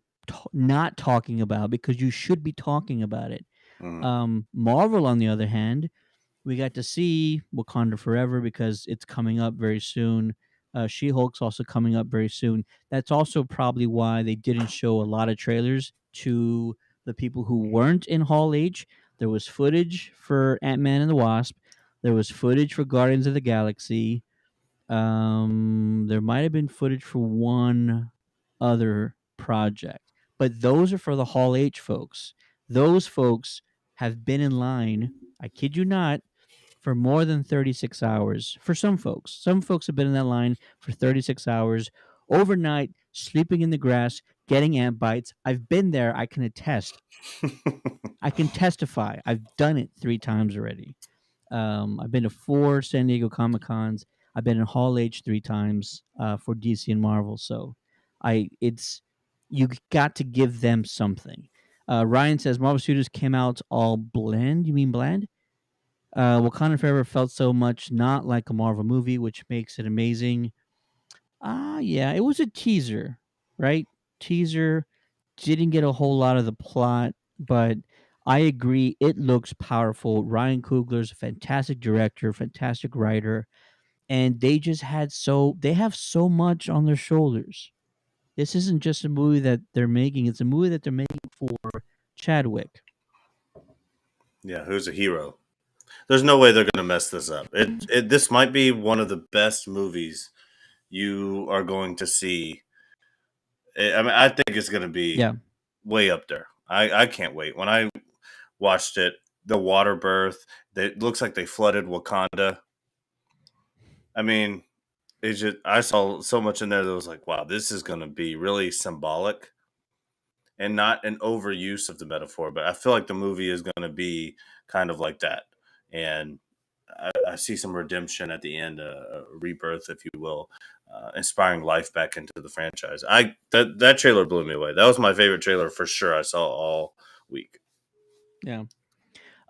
not talking about because you should be talking about it. Marvel, on the other hand, we got to see Wakanda Forever because it's coming up very soon. She-Hulk's also coming up very soon. That's also probably why they didn't show a lot of trailers to the people who weren't in Hall H. There was footage for Ant-Man and the Wasp. There was footage for Guardians of the Galaxy. There might have been footage for one other project, but those are for the Hall H folks. Those folks have been in line, I kid you not, for more than 36 hours. For some folks have been in that line for 36 hours overnight, sleeping in the grass, getting ant bites. I've been there. I can attest. I can testify. I've done it 3 times already. I've been to 4 San Diego Comic Cons. I've been in Hall H 3 times for DC and Marvel. So, it's you got to give them something. Ryan says Marvel Studios came out all bland. You mean bland? Wakanda Forever felt so much not like a Marvel movie, which makes it amazing. Yeah, it was a teaser, right? Teaser didn't get a whole lot of the plot, but I agree it looks powerful. Ryan Coogler's a fantastic director, fantastic writer, and they have so much on their shoulders. This isn't just a movie that they're making, it's a movie that they're making for Chadwick. Yeah, who's a hero? There's no way they're going to mess this up. This might be one of the best movies you are going to see. I mean, I think it's going to be Yeah. way up there. I can't wait. When I watched it, the water birth, it looks like they flooded Wakanda. I mean, I saw so much in there that was like, wow, this is going to be really symbolic and not an overuse of the metaphor. But I feel like the movie is going to be kind of like that. And I see some redemption at the end, a rebirth, if you will, inspiring life back into the franchise. That trailer blew me away. That was my favorite trailer for sure. I saw all week. Yeah.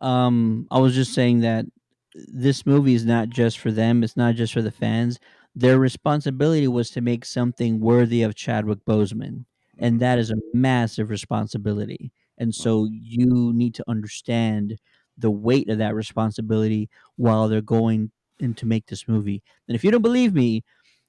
I was just saying that this movie is not just for them, it's not just for the fans. Their responsibility was to make something worthy of Chadwick Boseman, and that is a massive responsibility. And so you need to understand the weight of that responsibility while they're going in to make this movie. And if you don't believe me,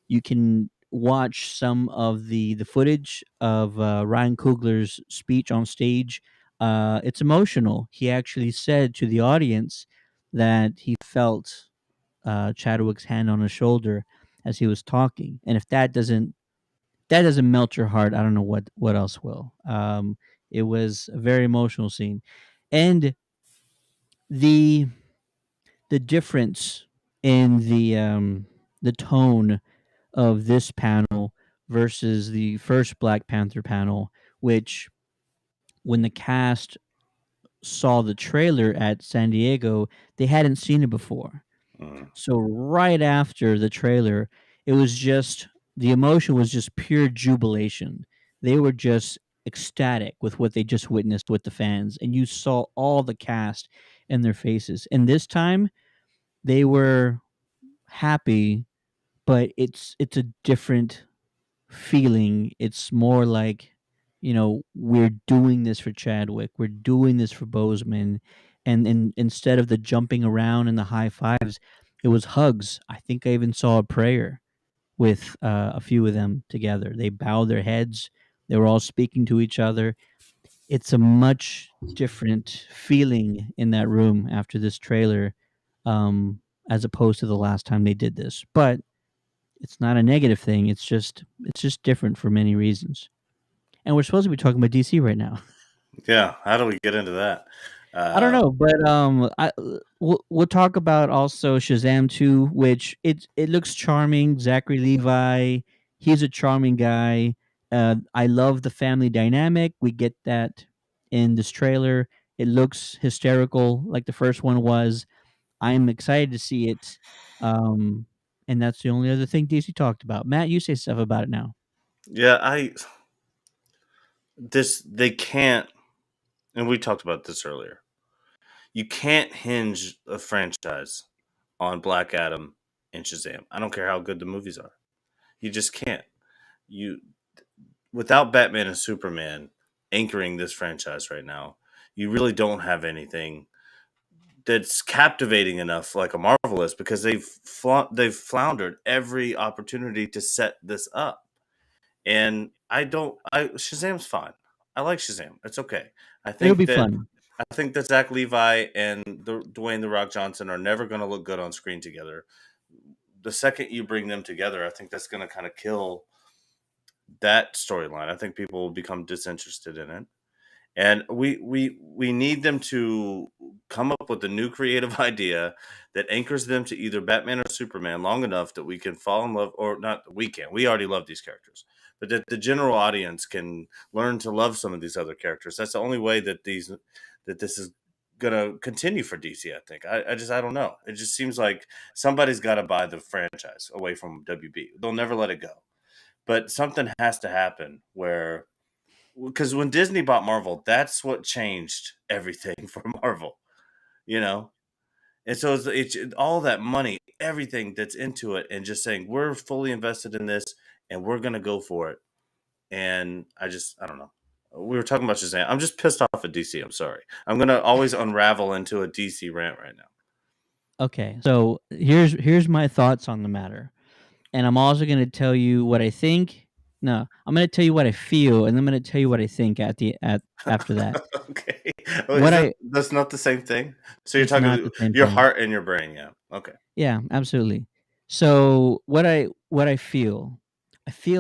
you can watch some of the footage of Ryan Coogler's speech on stage. It's emotional. He actually said to the audience that he felt Chadwick's hand on his shoulder as he was talking, and if that doesn't melt your heart, I don't know what else will. It was a very emotional scene, and the the difference in the tone of this panel versus the first Black Panther panel, which when the cast saw the trailer at San Diego, they hadn't seen it before. Mm. So right after the trailer, it was just the emotion was just pure jubilation. They were just ecstatic with what they just witnessed with the fans, and you saw all the cast in their faces. And this time, they were happy, but it's a different feeling. It's more like, we're doing this for Chadwick. We're doing this for Bozeman. And instead of the jumping around and the high fives, it was hugs. I think I even saw a prayer with a few of them together. They bowed their heads. They were all speaking to each other. It's a much different feeling in that room after this trailer, um, as opposed to the last time they did this. But it's not a negative thing. It's just different for many reasons. And we're supposed to be talking about DC right now. Yeah, how do we get into that? I don't know, but we'll talk about also Shazam 2, which it looks charming. Zachary Levi, he's a charming guy. I love the family dynamic. We get that in this trailer. It looks hysterical, like the first one was. I'm excited to see it. Um, and that's the only other thing DC talked about. Matt, you say stuff about it now. Yeah, they can't, and we talked about this earlier. You can't hinge a franchise on Black Adam and Shazam. I don't care how good the movies are. You just can't. You Without Batman and Superman anchoring this franchise right now, you really don't have anything that's captivating enough like a Marvel is, because they've floundered every opportunity to set this up. And Shazam's fine. I like Shazam. It's okay. I It'll think be that fun. I think that Zach Levi and Dwayne the Rock Johnson are never going to look good on screen together. The second you bring them together, I think that's going to kind of kill that storyline. I think people will become disinterested in it, and we need them to come up with a new creative idea that anchors them to either Batman or Superman long enough that we can fall in love, or not, we can. We already love these characters, but that the general audience can learn to love some of these other characters. That's the only way that this is gonna continue for DC. I think. I don't know. It just seems like somebody's got to buy the franchise away from WB. They'll never let it go. But something has to happen where, because when Disney bought Marvel, that's what changed everything for Marvel, you know? And so it's all that money, everything that's into it, and just saying, we're fully invested in this and we're going to go for it. And I don't know. We were talking about Shazam. I'm just pissed off at DC. I'm sorry. I'm going to always unravel into a DC rant right now. Okay, so here's my thoughts on the matter, and I'm also going to tell you what I think. No, I'm going to tell you what I feel, and I'm going to tell you what I think at after that. Okay. What That's not the same thing? So you're It's not talking the same your thing. heart and your brain. Yeah. Okay. Yeah, absolutely. So what I feel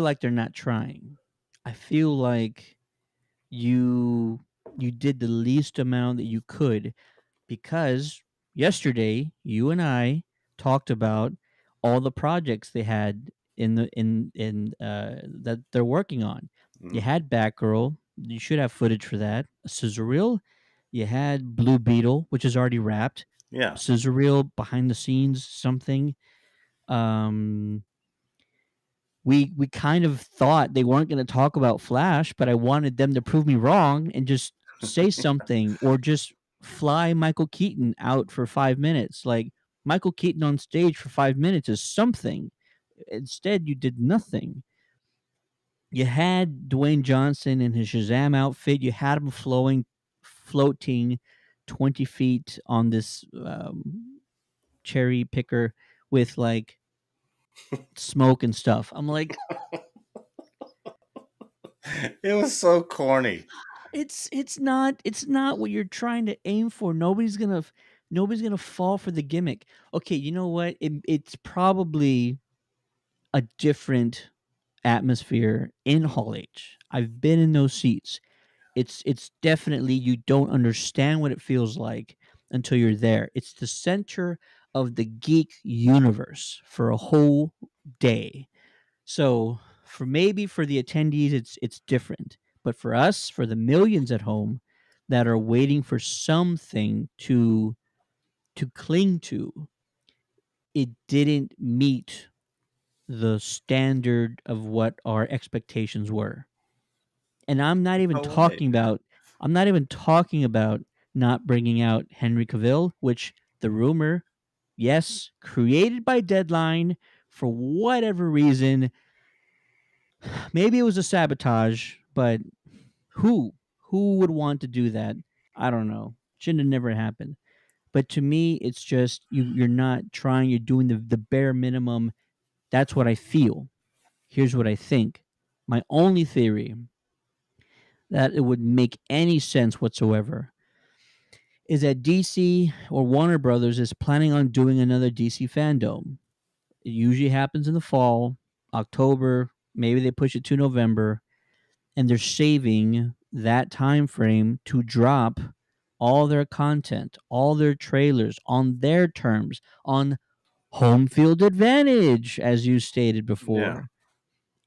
like they're not trying. I feel like you you did the least amount that you could, because yesterday you and I talked about all the projects they had in that they're working on. You Mhm. had Batgirl. You should have footage for that. Scissor reel. You had Blue Beetle, which is already wrapped. Yeah. Scissor reel behind the scenes something. Um, we kind of thought they weren't going to talk about Flash, but I wanted them to prove me wrong and just say something, or just fly Michael Keaton out for 5 minutes. Like, Michael Keaton on stage for 5 minutes is something. Instead, you did nothing. You had Dwayne Johnson in his Shazam outfit. You had him floating 20 feet on this cherry picker with like smoke and stuff. I'm like, It was so corny. it's not what you're trying to aim for. Nobody's gonna fall for the gimmick. Okay, you know what? It's probably a different atmosphere in Hall H. I've been in those seats. It's definitely, you don't understand what it feels like until you're there. It's the center of the geek universe for a whole day. So for the attendees, it's different. But for us, for the millions at home that are waiting for something to cling to, it didn't meet the standard of what our expectations were. And So what? I'm not even talking about not bringing out Henry Cavill, which the rumor, yes, created by Deadline for whatever reason. Maybe it was a sabotage, but who who would want to do that? I don't know. Shouldn't have never happened. But to me, it's just you're not trying. You're doing the bare minimum. That's what I feel. Here's what I think. My only theory that it would make any sense whatsoever is that DC or Warner Brothers is planning on doing another DC fandom. It usually happens in the fall, October, maybe they push it to November, and they're saving that time frame to drop all their content, all their trailers on their terms, on home field advantage, as you stated Yeah. before.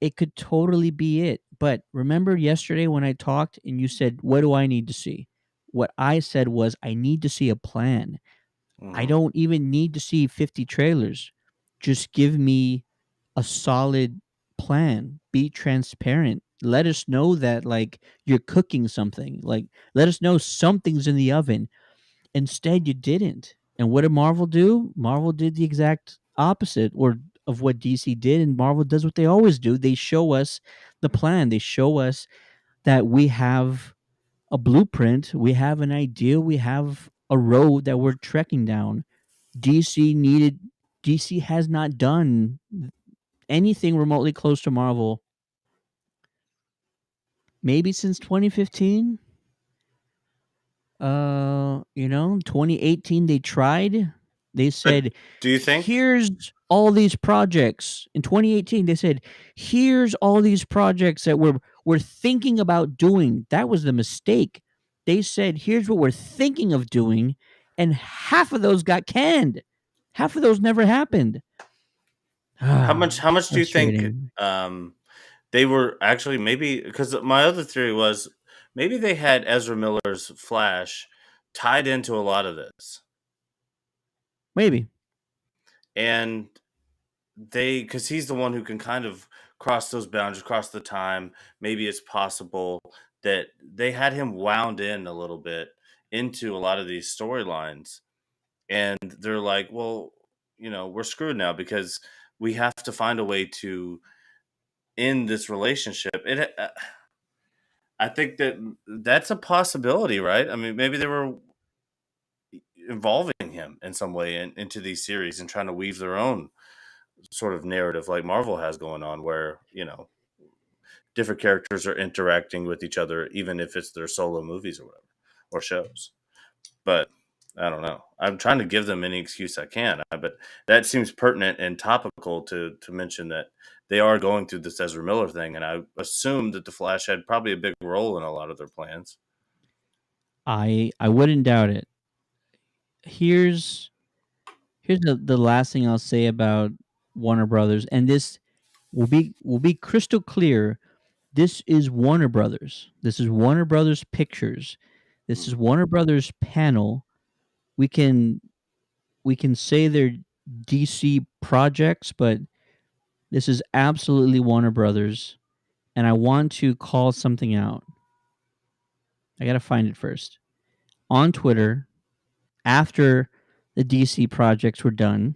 It could totally be it. But remember yesterday when I talked and you said, "What do I need to see?" What I said was, I need to see a plan. I Hmm. don't even need to see 50 trailers. Just give me a solid plan. Be transparent. Let us know that like you're cooking something. Like, let us know something's in the oven. Instead, you didn't. And what did Marvel do? Marvel did the exact opposite or of what DC did, and Marvel does what they always do. They show us the plan. They show us that we have a blueprint, we have an idea, we have a road that we're trekking down. DC needed DC has not done anything remotely close to Marvel maybe since 2015. 2018 they tried. They But said, do you think? "Here's all these projects." In 2018 they said, "Here's all these projects that we're thinking about doing." That was the mistake. They said, "Here's what we're thinking of doing." and half of those got canned. Half of those never happened. How much do you think Frustrating. they were actually, maybe, because my other theory was maybe they had Ezra Miller's Flash tied into a lot of this. Maybe. And because he's the one who can kind of cross those boundaries, cross the time. Maybe it's possible that they had him wound in a little bit into a lot of these storylines, and they're like, well, we're screwed now because we have to find a way to end this relationship. I think that's a possibility, right? I mean, maybe they were involving him in some way into these series and trying to weave their own sort of narrative like Marvel has going on, where different characters are interacting with each other, even if it's their solo movies or whatever, or shows. But I don't know. I'm trying to give them any excuse I can, but that seems pertinent and topical to mention that they are going through this Ezra Miller thing, and I assume that the Flash had probably a big role in a lot of their plans. I wouldn't doubt it. Here's the last thing I'll say about Warner Brothers, and this will be crystal clear. This is Warner Brothers. This is Warner Brothers Pictures. This is Warner Brothers panel. We can say they're DC projects, but this is absolutely Warner Brothers, and I want to call something out. I got to find it first. On Twitter, after the DC projects were done,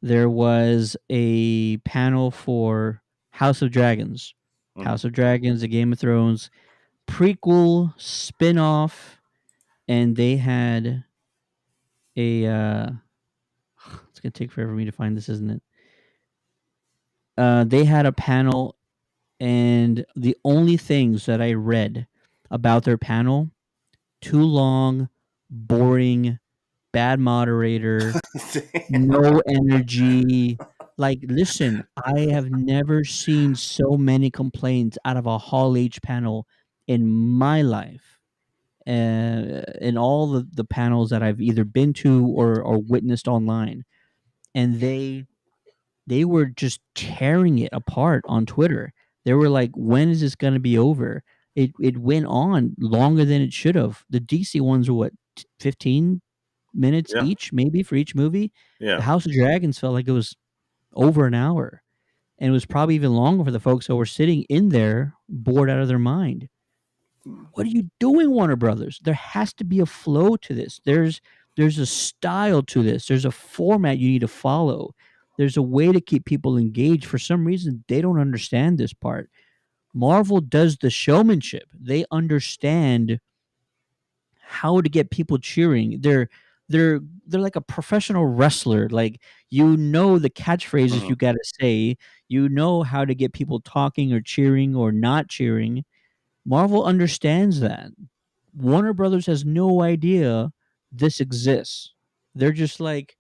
there was a panel for House of Dragons. House of Dragons, the Game of Thrones prequel spin-off, and they had a it's gonna take forever for me to find this, isn't it? They had a panel, and the only things that I read about their panel: too long, boring, bad moderator, no energy. Like, listen, I have never seen so many complaints out of a Hall H panel in my life. In all the panels that I've either been to or witnessed online, and they were just tearing it apart on Twitter. They were like, "When is this going to be over?" It went on longer than it should have. The DC ones were what, 15 minutes Yeah, each, maybe for each movie. The yeah. House of Dragons felt like it was over an hour, and it was probably even longer for the folks that were sitting in there bored out of their mind. What are you doing, Warner Brothers? There has to be a flow to this. There's a style to this. There's a format you need to follow. There's a way to keep people engaged. For some reason, they don't understand this part. Marvel does the showmanship. They understand how to get people cheering. They're like a professional wrestler. Like, the catchphrases Mhm. you got to say. You know how to get people talking or cheering or not cheering. Marvel understands that. Warner Brothers has no idea this exists. They're just like,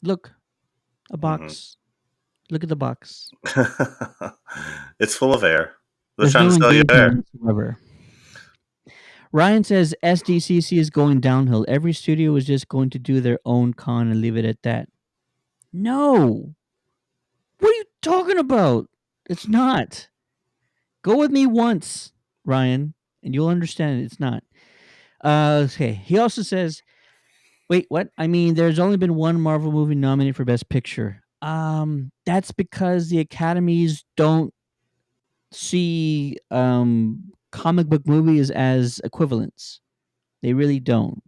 look, a Mhm. box. Look at the box. It's full of air. They're There's trying no to sell you air. engagement whatsoever. Ryan says SDCC is going downhill. Every studio is just going to do their own con and leave it at that. No. What are you talking about? It's not. Go with me once, Ryan, and you'll understand it's not. Okay. He also says, wait, what? I mean, there's only been one Marvel movie nominated for Best Picture. That's because the academies don't see comic book movies as equivalents. They really don't.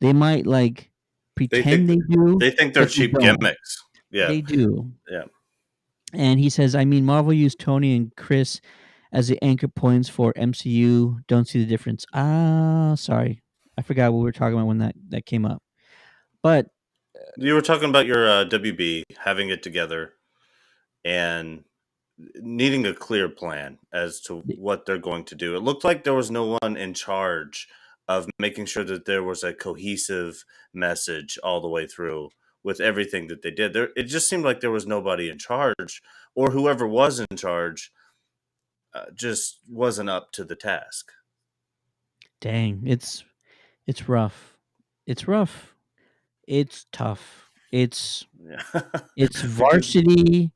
They might like They pretend think they do, they think they're but they cheap don't. gimmicks. Yeah, They do. yeah. And he says, I mean, Marvel used Tony and Chris as the anchor points for MCU. Don't see the difference. Sorry. I forgot what we were talking about when that came up. But You were talking about your WB having it together and needing a clear plan as to what they're going to do. It looked like there was no one in charge of making sure that there was a cohesive message all the way through with everything that they did. It just seemed like there was nobody in charge, or whoever was in charge just wasn't up to the task. dang, It's rough. It's rough. It's tough. Yeah. It's Because varsity.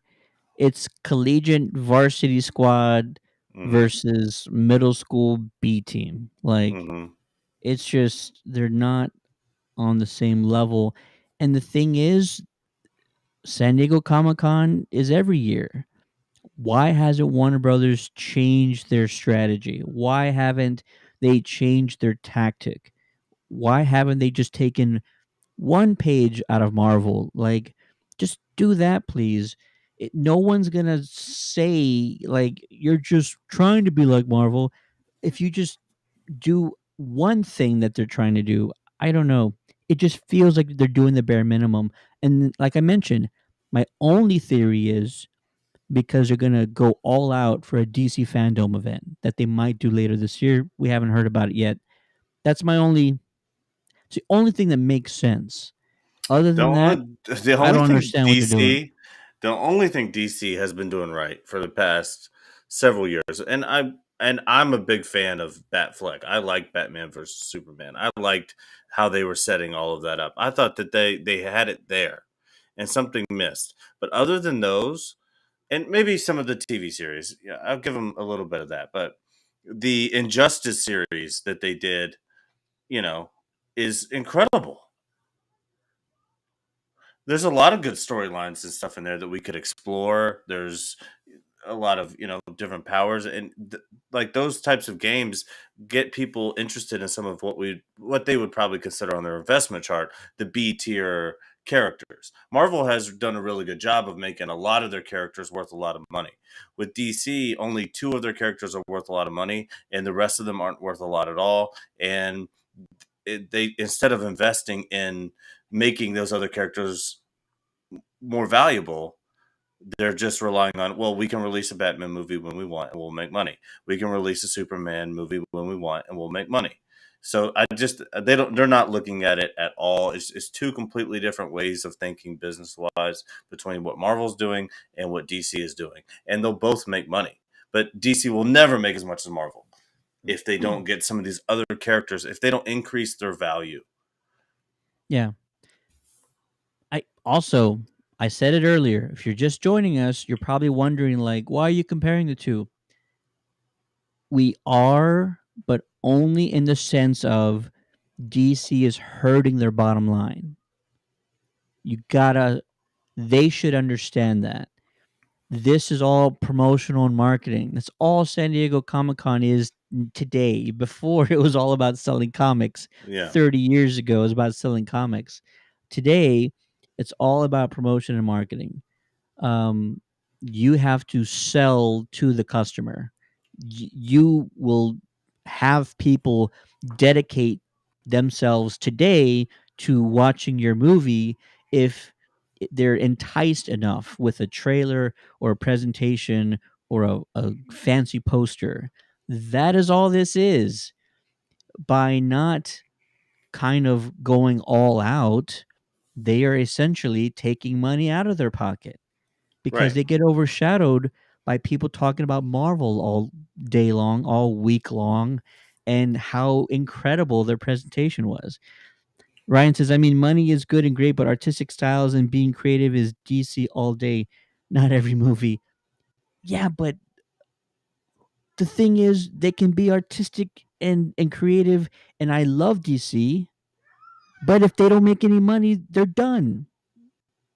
It's collegiate varsity squad hmm versus middle school B team. Like hmm it's just they're not on the same level. And the thing is, San Diego Comic Con is every year. Why hasn't Warner Brothers changed their strategy? Why haven't they changed their tactic? Why haven't they just taken one page out of Marvel? Like, just do that, please. No one's gonna say like you're just trying to be like Marvel. If you just do one thing that they're trying to do, I don't know. It just feels like they're doing the bare minimum. And like I mentioned, my only theory is because they're gonna go all out for a DC fandom event that they might do later this year. We haven't heard about it yet. That's my only it's the only thing that makes sense. Other the than that, the I only don't thing understand what they're doing. DC has been doing right for the past several years, and I'm a big fan of Batfleck. I like Batman versus Superman. I liked how they were setting all of that up. I thought that they had it there, and something missed. But other than those, and maybe some of the TV series, yeah, I'll give them a little bit of that. But the Injustice series that they did, you know, is incredible. There's a lot of good storylines and stuff in there that we could explore. There's a lot of different powers, and like those types of games get people interested in some of what they would probably consider on their investment chart the B tier characters. Marvel has done a really good job of making a lot of their characters worth a lot of money. With DC, only two of their characters are worth a lot of money, and the rest of them aren't worth a lot at all. And they, instead of investing in making those other characters more valuable, they're just relying on, well, we can release a Batman movie when we want and we'll make money. We can release a Superman movie when we want and we'll make money. So they're not looking at it at all. It's two completely different ways of thinking business wise between what Marvel's doing and what DC is doing. And they'll both make money. But DC will never make as much as Marvel if they don't get some of these other characters, if they don't increase their value. Yeah. I said it earlier. If you're just joining us, you're probably wondering like, why are you comparing the two? We are, but only in the sense of DC is hurting their bottom line. You gotta they should understand that. This is all promotional and marketing. That's all San Diego Comic Con is today. Before it was all about selling comics. Yeah. 30 years ago, it was about selling comics. Today, it's all about promotion and marketing. um, you have to sell to the customer. You will have people dedicate themselves today to watching your movie if they're enticed enough with a trailer or a presentation or a fancy poster. That is all this is. By not kind of going all out, they are essentially taking money out of their pocket because Right. they get overshadowed by people talking about Marvel all day long, all week long, and how incredible their presentation was. Ryan says, I mean, money is good and great, but artistic styles and being creative is DC all day, not every movie. Yeah, but the thing is, they can be artistic and creative, and I love DC, but if they don't make any money, they're done.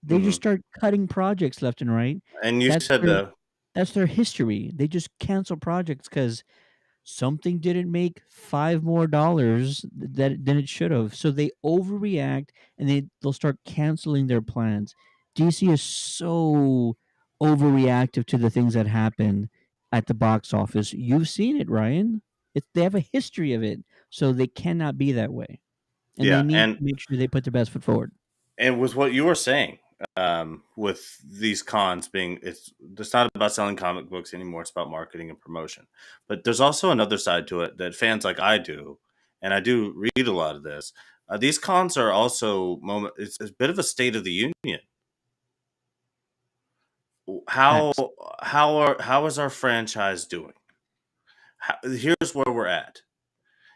They just hmm start cutting projects left and right. And you That's said their That's their history. They just cancel projects because something didn't make five more dollars than it should have. So they overreact and they'll start canceling their plans. DC is so overreactive to the things that happen at the box office. You've seen it, Ryan. They have a history of it, so they cannot be that way, and they yeah, need to make sure they put their best foot forward. and with what you were saying, with these cons being, it's not about selling comic books anymore. It's about marketing and promotion. But there's also another side to it that fans like I do, and I do read a lot of this. These cons are also moment. It's a bit of a state of the union. How Facts. how is our franchise doing? Here's where we're at.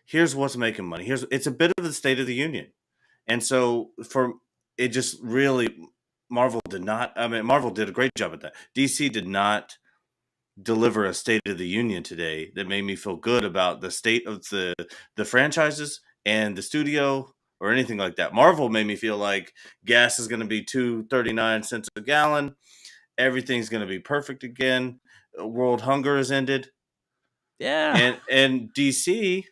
here's what's making money. It's a bit of the State of the Union. And so for it just really Marvel did not. I mean, Marvel did a great job at that. DC did not deliver a State of the Union today that made me feel good about the state of the franchises and the studio or anything like that. Marvel made me feel like gas is going to be $2.39 a gallon. Everything's going to be perfect again. World hunger has ended. Yeah. And DC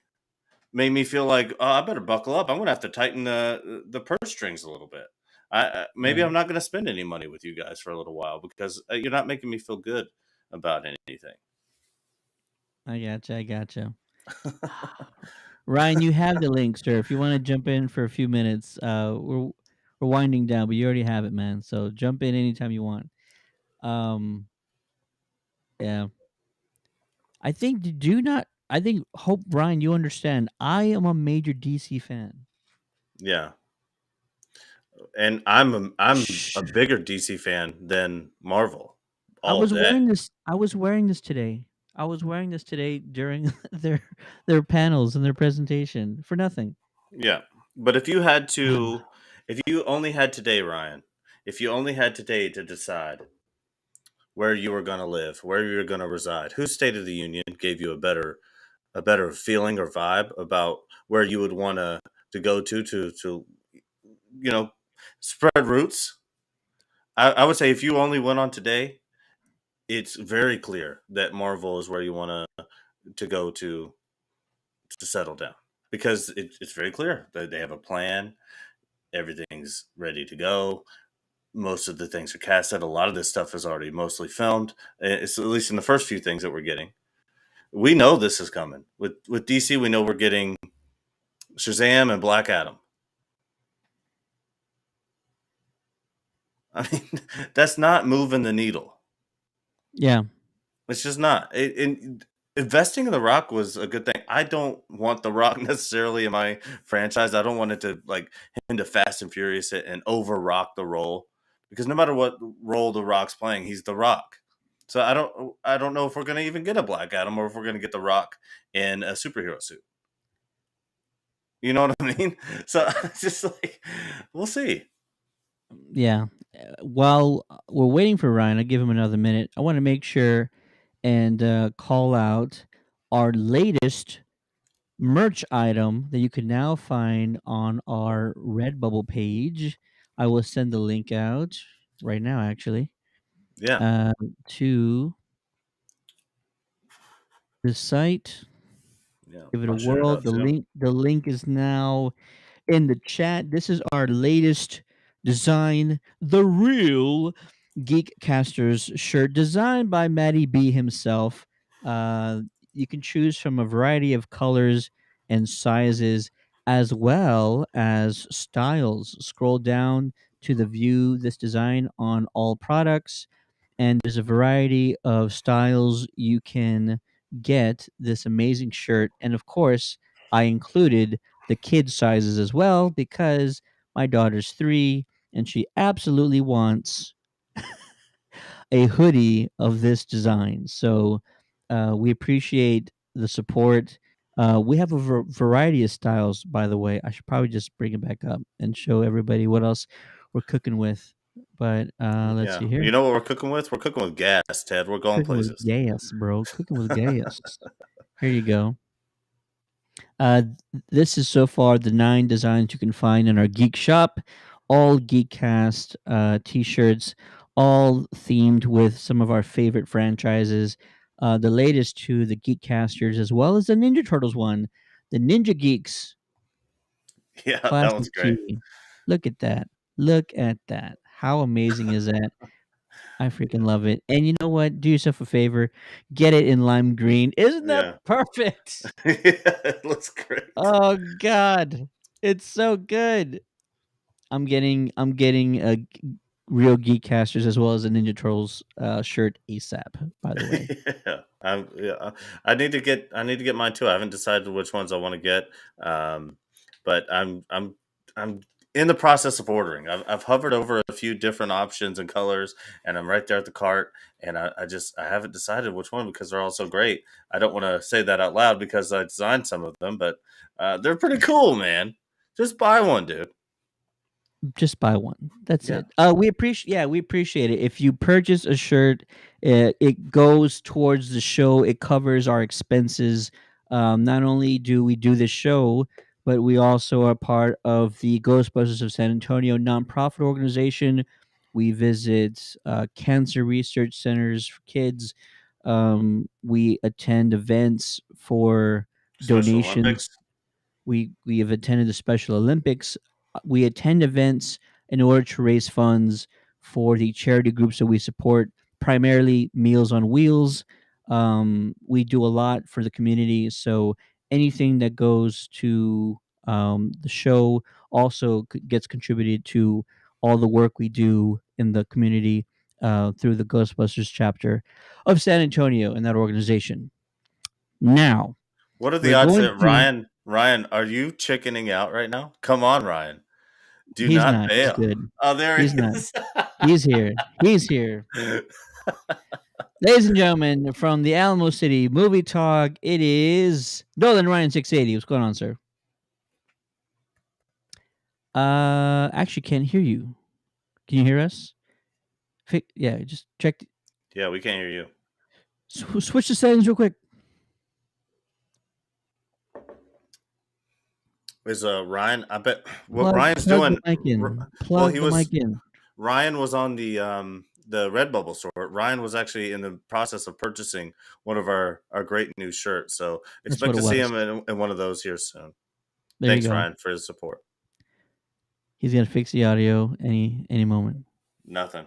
made me feel like, oh, I better buckle up. I'm going to have to tighten the purse strings a little bit. Maybe Yeah. I'm not going to spend any money with you guys for a little while because you're not making me feel good about anything. I gotcha. I gotcha. Ryan, you have the link, sir. If you want to jump in for a few minutes, we're winding down, but you already have it, man. So jump in anytime you want. Um, yeah. I think do not. I think hope Ryan, you understand. I am a major DC fan. Yeah, and I'm Shh. a bigger DC fan than Marvel I all was day. wearing this. I was wearing this today. I was wearing this today during their panels and their presentation for nothing. Yeah, but if you only had today, Ryan, if you only had today to decide where you were going to live, where you were going to reside, whose State of the Union gave you a better feeling or vibe about where you would want to go to you know spread roots? I would say if you only went on today, it's very clear that Marvel is where you want to go to settle down because it's very clear that they have a plan. Everything's ready to go. Most of the things are casted. A lot of this stuff is already mostly filmed. It's at least in the first few things that we're getting. We know this is coming with DC. We know we're getting Shazam and Black Adam. I mean, that's not moving the needle. Yeah. It's just not. Investing in The Rock was a good thing. I don't want The Rock necessarily in my franchise. I don't want it to like him to Fast and Furious it and over rock the role because no matter what role The Rock's playing, he's The Rock. So I don't know if we're gonna even get a Black Adam or if we're gonna get The Rock in a superhero suit. You know what I mean? So it's just like we'll see. Yeah. While we're waiting for Ryan, I'll give him another minute. I want to make sure and call out our latest merch item that you can now find on our Redbubble page. I will send the link out right now, actually, Yeah, uh, to the site. yeah. Give it a I'll share it whirl. out too. The link is now in the chat. This is our latest design, the real Geekcasters shirt, designed by Matty B himself. Uh, you can choose from a variety of colors and sizes, as well as styles. Scroll down to the view this design on all products, and there's a variety of styles you can get this amazing shirt. And of course, I included the kid sizes as well because my daughter's 3 and she absolutely wants a hoodie of this design. So we appreciate the support. We have a variety of styles, by the way. I should probably just bring it back up and show everybody what else we're cooking with. But let's Yeah, see here. you know what we're cooking with? We're cooking with gas, Ted. We're going Cooking with places. gas, bro. Cooking with gas. Here you go. This is so far the 9 designs you can find in our geek shop. All Geekcast t-shirts, all themed with some of our favorite franchises. The latest to the Geekcasters, as well as the Ninja Turtles one, the Ninja Geeks Yeah, that classic one's great. tee. Look at that! Look at that! How amazing is that? I freaking love it. And you know what? Do yourself a favor, get it in lime green. Isn't that Yeah. perfect? Yeah, it looks great. Oh God, it's so good. I'm getting a real Geekcasters as well as a Ninja Turtles shirt ASAP. By the way, Yeah. I need to get mine too. I haven't decided which ones I want to get. Um, but I'm in the process of ordering. I've hovered over a few different options and colors, and I'm right there at the cart. And I haven't decided which one because they're all so great. I don't want to say that out loud because I designed some of them, but they're pretty cool, man. Just buy one, dude. Just buy one. That's Yeah. it. We appreciate it. If you purchase a shirt, it goes towards the show. It covers our expenses. Not only do we do this show, but we also are part of the Ghostbusters of San Antonio nonprofit organization. We visit cancer research centers for kids. We attend events for Special donations. Olympics. We have attended the Special Olympics. We attend events in order to raise funds for the charity groups that we support, primarily Meals on Wheels. We do a lot for the community, so anything that goes to the show also gets contributed to all the work we do in the community through the Ghostbusters chapter of San Antonio and that organization. Now, What are the we're odds going that to Ryan, are you chickening out right now? Come on, Ryan. Do He's not not. He's bail. good. Oh, there He's he not. is. He's here. He's here. Ladies and gentlemen, from the Alamo City Movie Talk, it is Nolan Ryan 680. What's going on, sir? Actually can't hear you. Can you hear us? Yeah, just check. Yeah, we can't hear you. Switch the settings real quick. Is Ryan? I bet what Ryan's Plug doing. the mic in. Well, Plug the mic in. Ryan was on the Redbubble store. Ryan was actually in the process of purchasing one of our great new shirts. So That's expect what to it see was. him in one of those here soon. There Thanks, you go. Ryan, for his support. He's gonna fix the audio any moment. Nothing.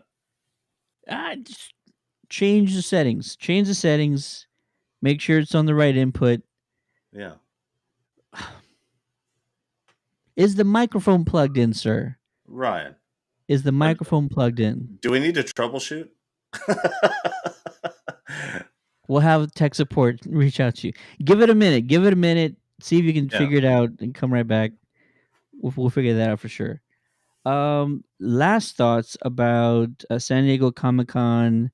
Just change the settings. Change the settings. Make sure it's on the right input. Yeah. Is the microphone plugged in, sir? Ryan, Is the microphone plugged in? do we need to troubleshoot? We'll have tech support reach out to you. Give it a minute. Give it a minute. See if you can figure it out and come right back. We'll figure that out for sure. Last thoughts about San Diego Comic-Con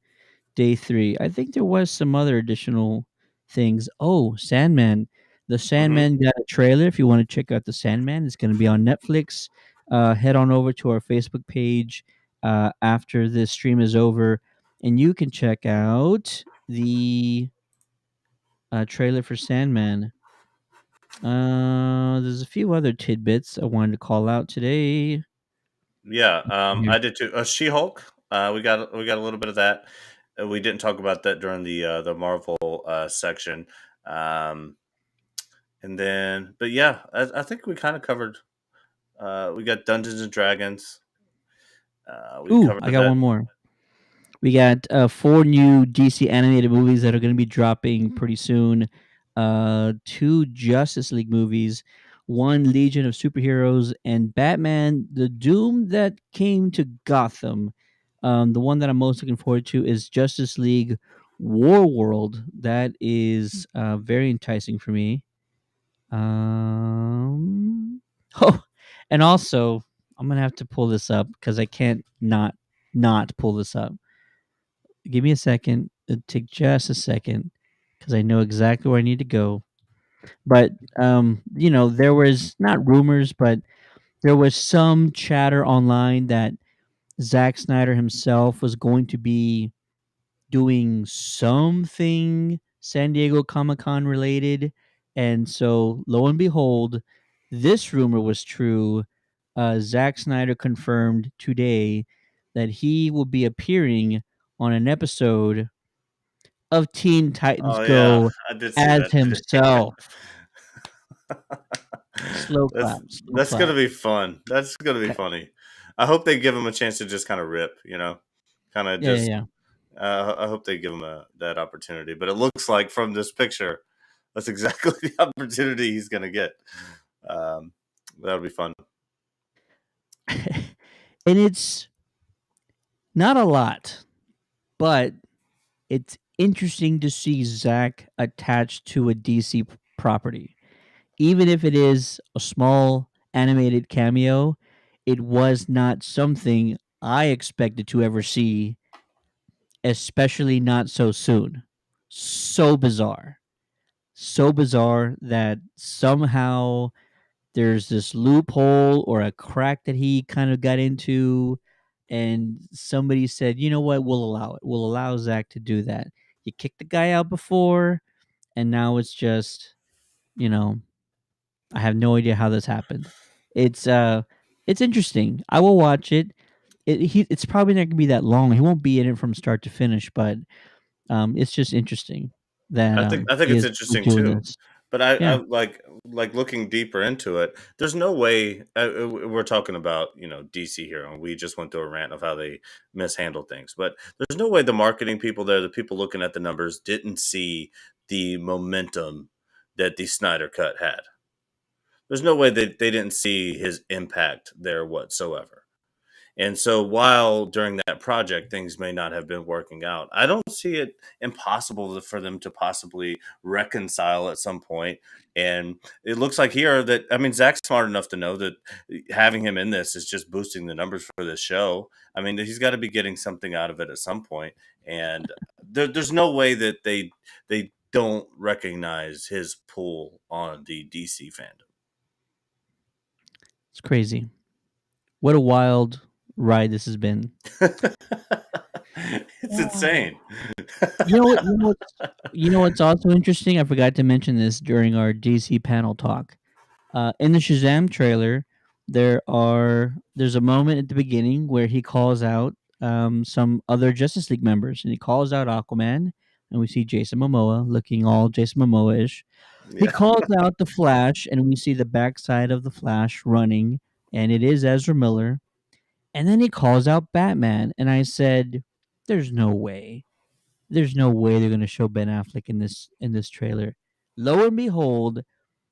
Day 3. I think there was some other additional things. Oh, Sandman. The Sandman got a trailer. If you want to check out the Sandman, it's going to be on Netflix. Head on over to our Facebook page after this stream is over, and you can check out the trailer for Sandman. There's a few other tidbits I wanted to call out today. Yeah, I did too. She-Hulk. We got a little bit of that. We didn't talk about that during the Marvel section. And then, but yeah, I think we kind of covered. We got Dungeons and Dragons. I got one more. We got 4 new DC animated movies that are going to be dropping pretty soon. 2 Justice League movies, 1 Legion of Superheroes, and Batman: The Doom That Came to Gotham. The one that I'm most looking forward to is Justice League War World. That is very enticing for me. Oh, and also I'm gonna have to pull this up because I can't not pull this up. Give me a second. It'll take just a second because I know exactly where I need to go. But there was not rumors, but there was some chatter online that Zack Snyder himself was going to be doing something San Diego Comic-Con related. And so lo and behold, this rumor was true. Zack Snyder confirmed today that he will be appearing on an episode of Teen Titans Oh yeah, Go I did see as that himself. today. Slow clap. Slow That's gonna clap. be fun. That's gonna be funny. I hope they give him a chance to just kind of rip. Kind of just. Yeah. I hope they give him that opportunity. But it looks like from this picture, that's exactly the opportunity he's gonna get. That'll be fun. And it's not a lot, but it's interesting to see Zack attached to a DC property. Even if it is a small animated cameo, it was not something I expected to ever see, especially not so soon. So bizarre. So bizarre that somehow there's this loophole or a crack that he kind of got into, and somebody said, "You know what? We'll allow it. We'll allow Zach to do that." You kicked the guy out before, and now it's just, you know, I have no idea how this happened. It's uh it's interesting. I will watch it. It's probably not gonna be that long. He won't be in it from start to finish, but it's just interesting that I think he it's is interesting doing too. this. But I Yeah. like looking deeper into it. There's no way we're talking about DC here, and we just went through a rant of how they mishandle things. But there's no way the marketing people there, the people looking at the numbers, didn't see the momentum that the Snyder Cut had. There's no way that they didn't see his impact there whatsoever. And so while during that project things may not have been working out, I don't see it impossible for them to possibly reconcile at some point. And it looks like here that I mean Zach's smart enough to know that having him in this is just boosting the numbers for this show. I mean he's got to be getting something out of it at some point, and there's no way that they don't recognize his pull on the DC fandom. It's crazy. What a wild ride this has been. It's insane. You know what? You know what's also interesting? I forgot to mention this during our DC panel talk. In the Shazam trailer, there's a moment at the beginning where he calls out some other Justice League members, and he calls out Aquaman, and we see Jason Momoa looking all Jason Momoa ish. He Yeah. calls out the Flash, and we see the backside of the Flash running, and it is Ezra Miller. And then he calls out Batman, and I said, "There's no way. There's no way they're gonna show Ben Affleck in this trailer." Lo and behold,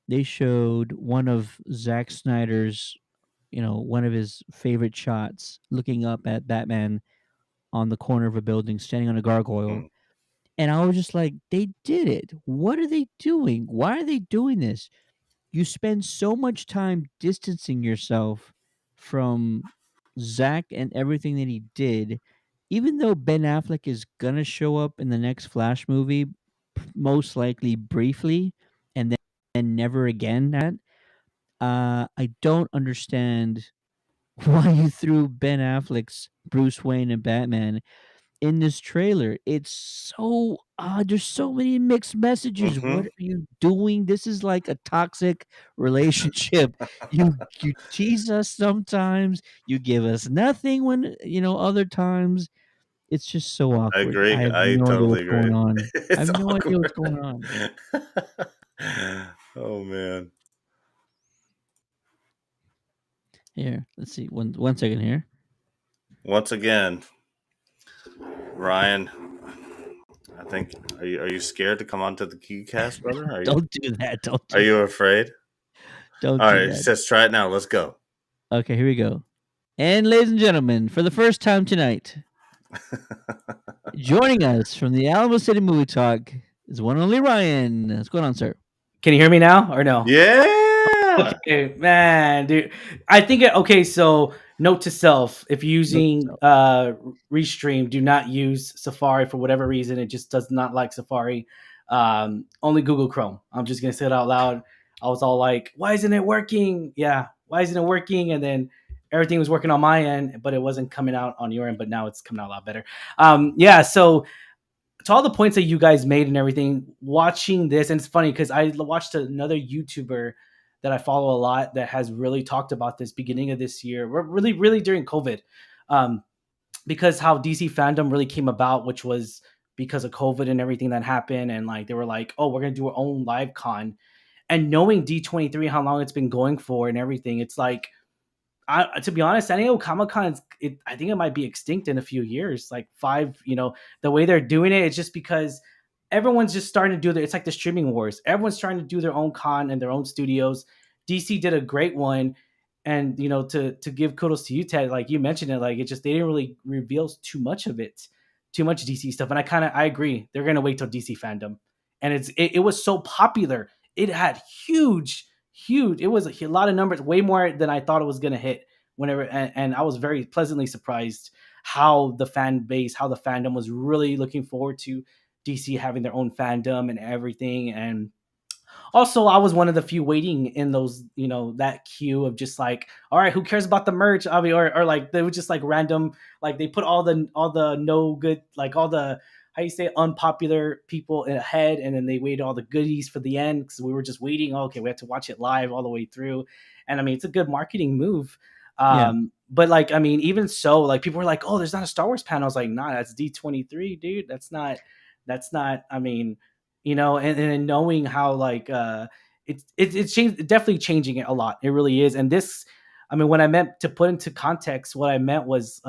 they showed one of Zack Snyder's, one of his favorite shots, looking up at Batman on the corner of a building, standing on a gargoyle. Mm. And I was just like, they did it. What are they doing? Why are they doing this? You spend so much time distancing yourself from Zach and everything that he did, even though Ben Affleck is gonna show up in the next Flash movie, most likely briefly, and never again. I don't understand why you threw Ben Affleck's Bruce Wayne and Batman in this trailer. It's so odd. There's so many mixed messages. What Mhm. are you doing? This is like a toxic relationship. You tease us sometimes, you give us nothing when other times. It's just so I awkward. I agree. have I no idea totally what's going agree. on. I It's have no idea awkward. what's going on. Oh man. Here, let's see. One second here. Once again, Ryan, I think are you scared to come onto the Geekcast, brother? Don't do that. Don't Are do you that. afraid? Don't All do right, he that. says try it now. Let's go. Okay, here we go. And ladies and gentlemen, for the first time tonight, joining us from the Alamo City Movie Talk is one and only Ryan. What's going on, sir? Can you hear me now or no? Yeah. Okay, man, dude. I think okay. So, note to self: if you're Note to using self. Restream, do not use Safari for whatever reason. It just does not like Safari. Only Google Chrome. I'm just gonna say it out loud. I was all like, "Why isn't it working?" Yeah, why isn't it working? And then everything was working on my end, but it wasn't coming out on your end. But now it's coming out a lot better. Yeah. So to all the points that you guys made and everything, watching this, and it's funny because I watched another YouTuber that I follow a lot that has really talked about this beginning of this year, really, really during COVID, um, because how DC fandom really came about, which was because of COVID and everything that happened, and like they were like, oh, we're gonna do our own live con, and knowing D23 how long it's been going for and everything, it's like to be honest, San Diego Comic Con, I think it might be extinct in a few years, like five. The way they're doing it, it's just because everyone's just starting to do it's like the streaming wars. Everyone's trying to do their own con and their own studios. DC did a great one, and to give kudos to you, Ted. Like you mentioned it, like it just they didn't really reveal too much of it, too much DC stuff. And I agree. They're gonna wait till DC fandom, and it was so popular. It had huge. It was a lot of numbers, way more than I thought it was gonna hit whenever, and I was very pleasantly surprised how the fan base, how the fandom was really looking forward to DC having their own fandom and everything. And also, I was one of the few waiting in those, that queue of just like, all right, who cares about the merch? I mean, or like they would just like random, like they put all the no good, like all the, how you say, unpopular people ahead, and then they waited all the goodies for the end because we were just waiting. Oh, okay, we have to watch it live all the way through, and I mean, it's a good marketing move. Yeah. But like, I mean, even so, like people were like, "Oh, there's not a Star Wars panel." I was like, "Nah, that's D23, dude. That's not. That's not. I mean, and knowing how like it's changed, definitely changing it a lot. It really is. And this, I mean, when I meant to put into context, what I meant was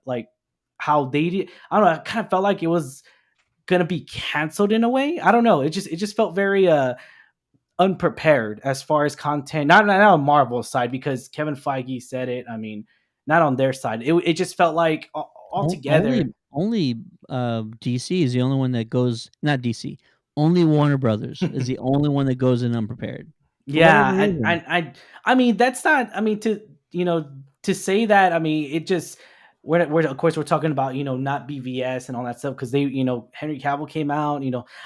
like how they did. I don't know. I kind of felt like it was gonna be canceled in a way. I don't know. It just felt very unprepared as far as content. Not on Marvel's side because Kevin Feige said it. I mean, not on their side. It just felt like altogether. Only DC is the only one that goes, not DC. Only Warner Brothers is the only one that goes in unprepared for whatever Yeah, and reason. I mean that's not. I mean to say that. I mean it just we're of course we're talking about not BVS and all that stuff because they Henry Cavill came out.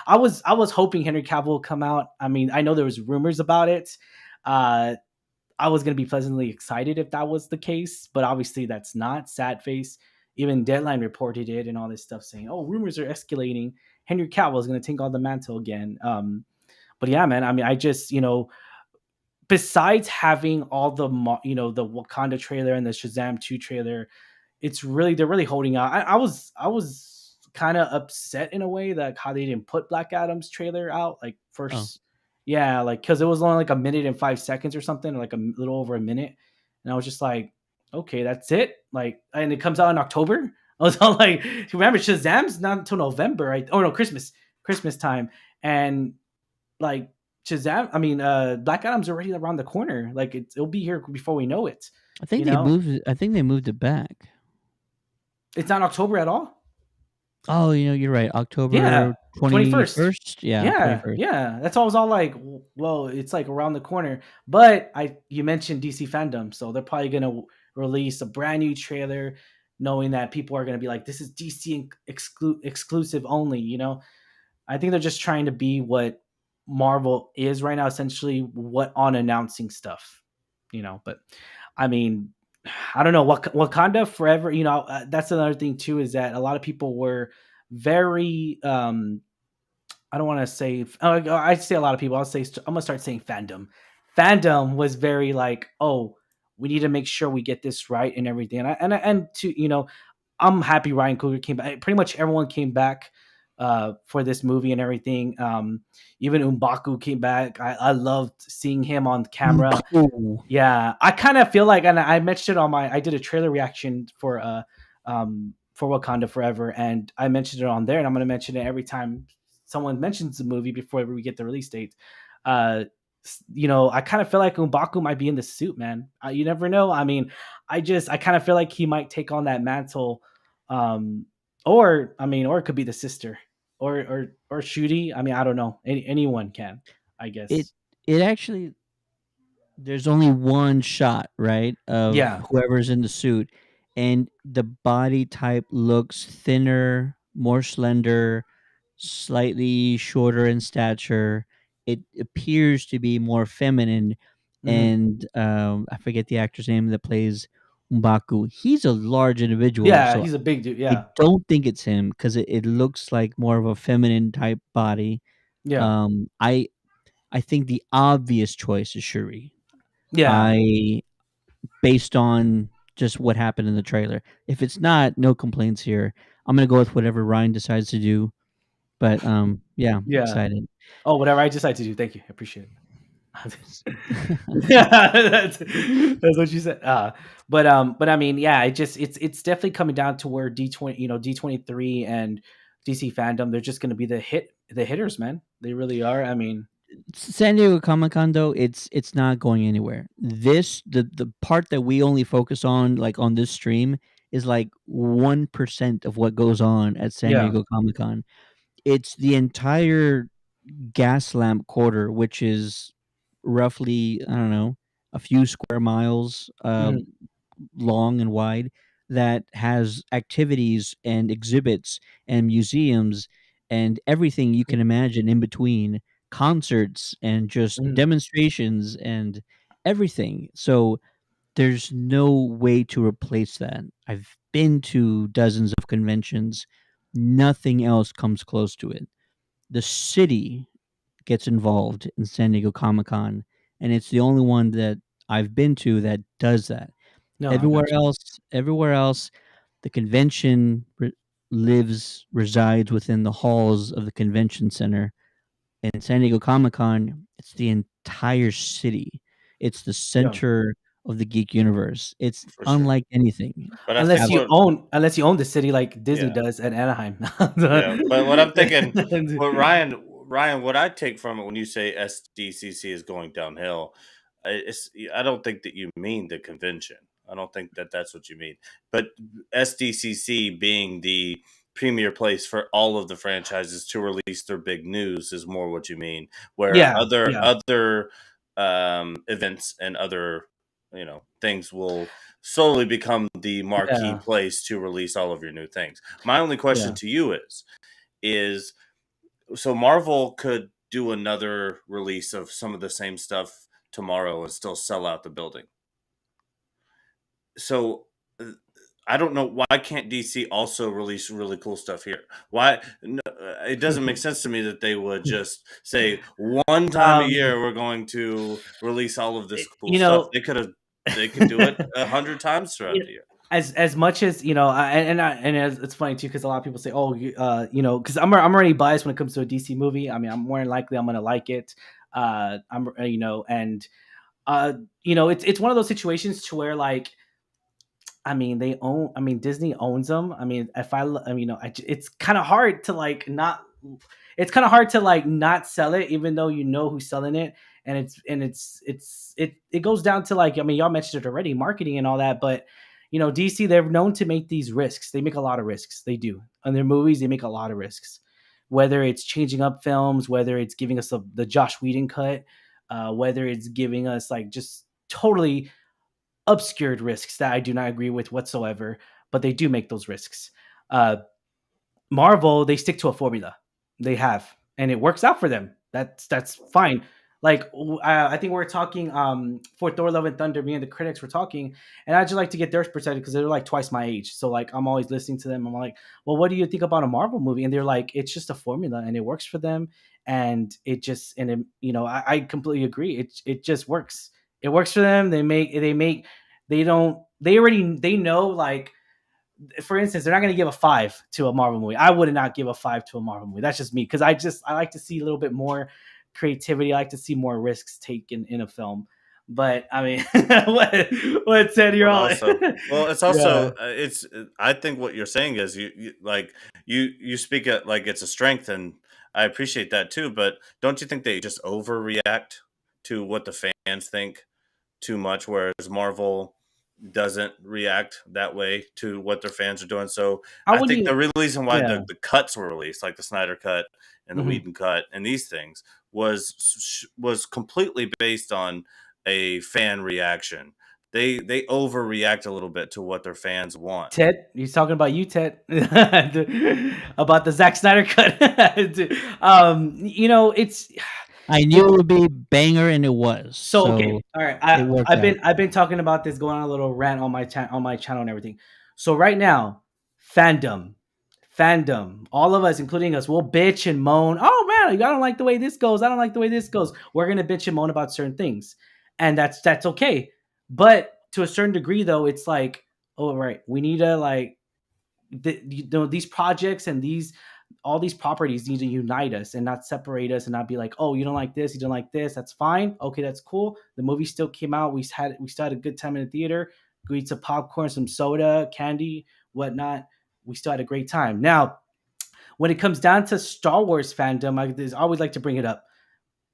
I was hoping Henry Cavill would come out. I mean I know there was rumors about it. Uh, I was gonna be pleasantly excited if that was the case, but obviously that's not. Sad face. Even Deadline reported it and all this stuff saying, "Oh, rumors are escalating. Henry Cavill is gonna take on the mantle again." But yeah, man. I mean, I just besides having all the Wakanda trailer and the Shazam 2 trailer, they're really holding out. I was kind of upset in a way that how they didn't put Black Adam's trailer out like Oh, first. Yeah, like because it was only like a minute and 5 seconds or something, like a little over a minute, and I was just like, okay, that's it. Like, and it comes out in October. I was all like, remember Shazam's not until November, right? Oh no, Christmas time, and like Shazam, I mean, Black Adam's already around the corner. Like it'll be here before we know it. I think You they know, moved. I think they moved it back. it's not October at all. Oh, you're right. Yeah, October 21st. 21st. Yeah, Yeah, 21st. yeah. That's all. I was all like, well, it's like around the corner. But you mentioned DC fandom, so they're probably gonna release a brand new trailer, knowing that people are gonna be like, this is DC exclusive only. I think they're just trying to be what Marvel is right now, essentially what on announcing stuff. But I mean, I don't know. Wakanda forever. That's another thing too. Is that a lot of people were very. I don't want to say. I say a lot of people. I'm gonna start saying fandom. Fandom was very like, oh, we need to make sure we get this right and everything. And to I'm happy Ryan Coogler came back. Pretty much everyone came back for this movie and everything. Even Umbaku came back. I loved seeing him on camera. Mbaku. Yeah, I kind of feel like, and I mentioned it I did a trailer reaction for Wakanda Forever, and I mentioned it on there, and I'm going to mention it every time someone mentions the movie before we get the release date. Uh, I kind of feel like Umbaku might be in the suit, man. You never know. I mean, I kind of feel like he might take on that mantle, or I mean, or it could be the sister, or Shooty. I mean, I don't know. Anyone can, I It guess. it actually, there's only one shot, right, of Yeah. whoever's in the suit, and the body type looks thinner, more slender, slightly shorter in stature. It appears to be more feminine, Mhm. and I forget the actor's name that plays M'Baku. He's a large individual, Yeah, so he's a big dude. I Yeah. don't think it's him because it looks like more of a feminine type body. Yeah. I think the obvious choice is Shuri. Yeah. I based on just what happened in the trailer. If it's not, no complaints here. I'm gonna go with whatever Ryan decides to do. But yeah, Yeah. excited. Oh, whatever I decide to do. Thank you. I appreciate it. Yeah, that's what you said. But I mean, yeah, it's definitely coming down to where D23 and DC fandom, they're just gonna be the hitters, man. They really are. I mean, San Diego Comic Con though, it's not going anywhere. The part that we only focus on, like on this stream, is like 1% of what goes on at San yeah. Diego Comic Con. It's the entire gas lamp quarter, which is roughly, I don't know, a few square miles, Mhm. long and wide, that has activities and exhibits and museums and everything you can imagine in between, concerts and just Mhm. demonstrations and everything. So there's no way to replace that. I've been to dozens of conventions. Nothing else comes close to it. The city gets involved in San Diego Comic-Con, and it's the only one that I've been to that does that. No, I Everywhere got you. else everywhere else, the convention resides within the halls of the convention center. In San Diego Comic-Con, it's the entire city. It's the Yeah. center of the geek universe. It's for sure. unlike anything. But I think what Unless you own the city like Disney yeah. does at Anaheim. Yeah, but what I'm thinking, what Ryan, what I take from it when you say SDCC is going downhill, I don't think that you mean the convention. I don't think that that's what you mean. But SDCC being the premier place for all of the franchises to release their big news is more what you mean. Where Yeah, yeah, other events and other things will slowly become the marquee yeah, place to release all of your new things. My only question yeah. to you is so Marvel could do another release of some of the same stuff tomorrow and still sell out the building. So I don't know, why can't DC also release really cool stuff here? Why no, it doesn't make sense to me that they would just say one time a um, year we're going to release all of this cool you stuff. know, They could do it 100 times throughout you- the year. as much as it's funny too because a lot of people say, oh, because I'm already biased when it comes to a DC movie. I mean, I'm more than likely I'm gonna like it. I'm and it's one of those situations to where like Disney owns them. I mean, if I mean, it's kind of hard to like not. It's kind of hard to like not sell it, even though you know who's selling it, and it goes down to like, I mean, y'all mentioned it already, marketing and all that, but DC, they're known to make these risks. They make a lot of risks. They do on their movies. They make a lot of risks, whether it's changing up films, whether it's giving us the Josh Whedon cut, whether it's giving us like just totally obscured risks that I do not agree with whatsoever, but they do make those risks. Uh, Marvel, they stick to a formula. They have, and it works out for them. That's fine. Like I think we're talking for Thor: Love and Thunder. Me and the critics were talking, and I just like to get their perspective because they're like twice my age. So like I'm always listening to them. I'm like, well, what do you think about a Marvel movie? And they're like, it's just a formula, and it works for them. And I completely agree. It just works. It works for them. They know like, for instance, they're not going to give a 5 to a Marvel movie. I would not give a 5 to a Marvel movie. That's just me because I like to see a little bit more creativity. I like to see more risks taken in a film. But I mean, what said you're But all? also, well, it's also Yeah. it's. I think what you're saying is you speak it like it's a strength, and I appreciate that too. But don't you think they just overreact to what the fans think too much, whereas Marvel doesn't react that way to what their fans are doing? So I I wouldn't think the even. real reason why Yeah. the cuts were released, like the Snyder cut and the Mhm. Whedon cut, and these things was completely based on a fan reaction. They overreact a little bit to what their fans want. Ted, he's talking about you, Ted, about the Zack Snyder cut. It's I knew it, it would be banger, and it was, So okay, so all right. it worked out. I've been talking about this, going on a little rant on on my channel and everything. So right now, fandom, all of us, including us, will bitch and moan. Oh man, I don't like the way this goes. I don't like the way this goes. We're gonna bitch and moan about certain things, and that's okay. But to a certain degree, though, it's like, oh right, we need to like these projects and all these properties need to unite us and not separate us and not be like, oh, you don't like this, you don't like this, that's fine, okay, that's cool. The movie still came out. We still had a good time in the theater. We eat some popcorn, some soda, candy, whatnot. We still had a great time. Now, when it comes down to Star Wars fandom, I always like to bring it up.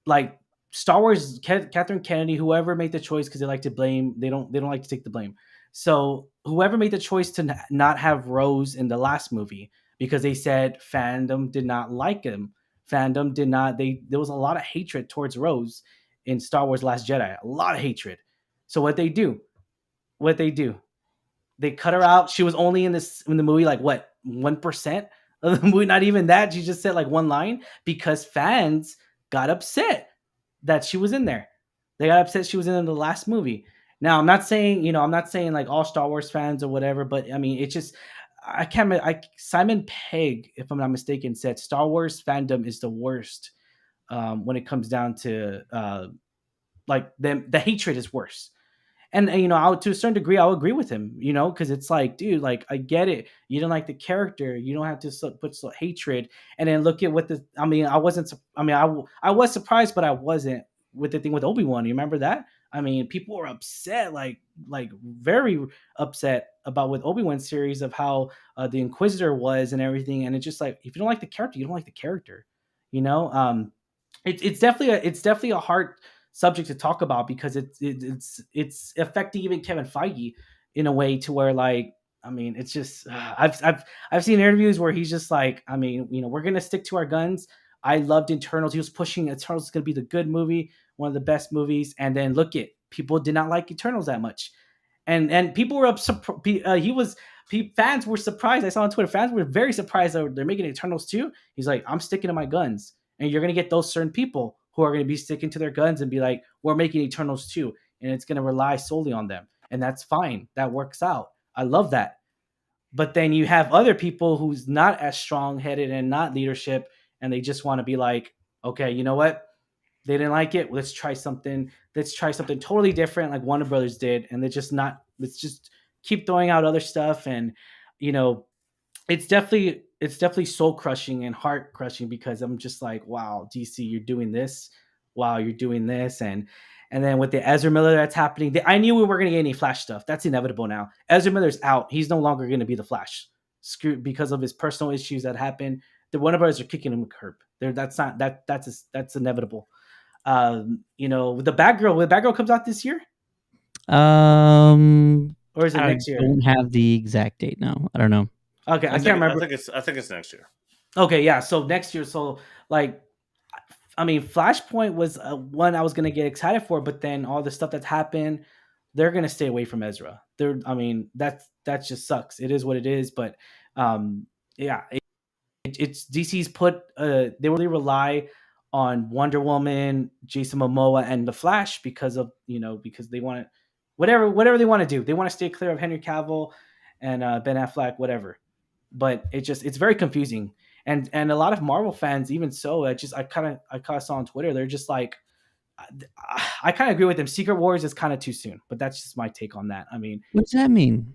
Like Star Wars, Catherine Kennedy, whoever made the choice, because they like to blame, they don't like to take the blame. So whoever made the choice to not have Rose in the last movie, because they said fandom did not like him, fandom did not. There was a lot of hatred towards Rose in Star Wars Last Jedi, a lot of hatred. So what they do, They cut her out. She was only in the movie like what 1% of the movie. Not even that. She just said like one line because fans got upset that she was in there. They got upset she was in the last movie. Now I'm not saying I'm not saying like all Star Wars fans or whatever, but I mean it's just I can't. Simon Pegg, if I'm not mistaken, said Star Wars fandom is the worst when it comes down to like the hatred is worse. And to a certain degree, I'll agree with him, because it's like, dude, like I get it. You don't like the character, you don't have to put hatred. And then look at what the. I mean, I wasn't. I mean, I was surprised, but I wasn't with the thing with Obi-Wan. You remember that? I mean, people were upset, like very upset about with Obi-Wan series of how the Inquisitor was and everything. And it's just like if you don't like the character, you don't like the character. You know, it's definitely a hard subject to talk about because it's affecting even Kevin Feige in a way to where like I mean it's just I've seen interviews where he's just like I mean we're gonna stick to our guns. I loved Eternals. He was pushing Eternals is gonna be the good movie, one of the best movies, and then look it, people did not like Eternals that much, and people were fans were surprised. I saw on Twitter fans were very surprised that they're making Eternals too. He's like I'm sticking to my guns, and you're gonna get those certain people who are going to be sticking to their guns and be like, we're making Eternals too. And it's going to rely solely on them. And that's fine. That works out. I love that. But then you have other people who's not as strong headed and not leadership. And they just want to be like, okay, you know what? They didn't like it. Let's try something. Let's try something totally different like Warner Brothers did. And let's just keep throwing out other stuff. And, it's definitely soul crushing and heart crushing because I'm just like, wow, DC, you're doing this. Wow, you're doing this. And then with the Ezra Miller that's happening, I knew we were going to get any Flash stuff. That's inevitable now. Ezra Miller's out. He's no longer going to be the Flash. Screwed because of his personal issues that happened. The Warner Brothers are kicking him a curb. That's inevitable. With the Batgirl, when the Batgirl comes out this year, or is it next year? I don't have the exact date now. I don't know. Okay, I can't remember. I think it's next year. Okay, yeah. So next year. So like, I mean, Flashpoint was one I was gonna get excited for, but then all the stuff that's happened, they're gonna stay away from Ezra. I mean, that just sucks. It is what it is. But yeah, it's DC's put. They really rely on Wonder Woman, Jason Momoa, and the Flash because they want to whatever they want to do. They want to stay clear of Henry Cavill and Ben Affleck, whatever. But it's very confusing, and a lot of Marvel fans, even so, I kind of saw on Twitter, they're just like, I kind of agree with them. Secret Wars is kind of too soon, but that's just my take on that. I mean, what does that mean?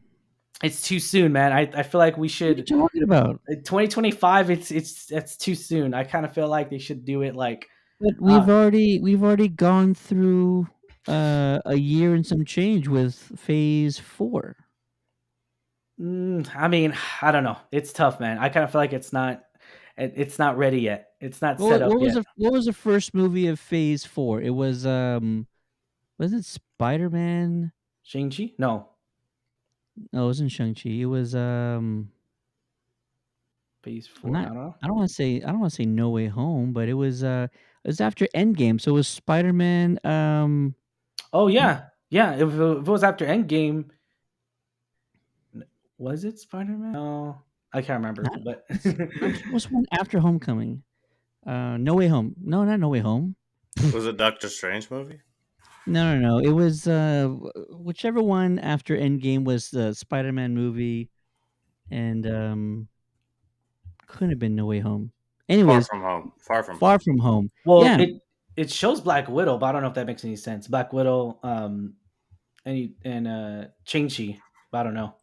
It's too soon, man. I feel like we should. What are you talking about? 2025. It's too soon. I kind of feel like they should do it like. But we've already gone through a year and some change with Phase 4. I mean, I don't know. It's tough, man. I kind of feel like it's not ready yet. It's not set up yet. What was the first movie of Phase 4? It was it Spider-Man? Shang-Chi? No, it wasn't Shang-Chi. It was Phase 4. I don't know. I don't want to say No Way Home, but it was after Endgame. So it was Spider-Man. Oh yeah. If it was after Endgame. Was it Spider-Man? No, I can't remember. But what's one after Homecoming? No Way Home. No, not No Way Home. Was it Doctor Strange movie? No. It was whichever one after Endgame was the Spider-Man movie, and couldn't have been No Way Home. Anyways, Far from home. Well, yeah. It shows Black Widow, but I don't know if that makes any sense. Black Widow, and Shang-Chi, but I don't know.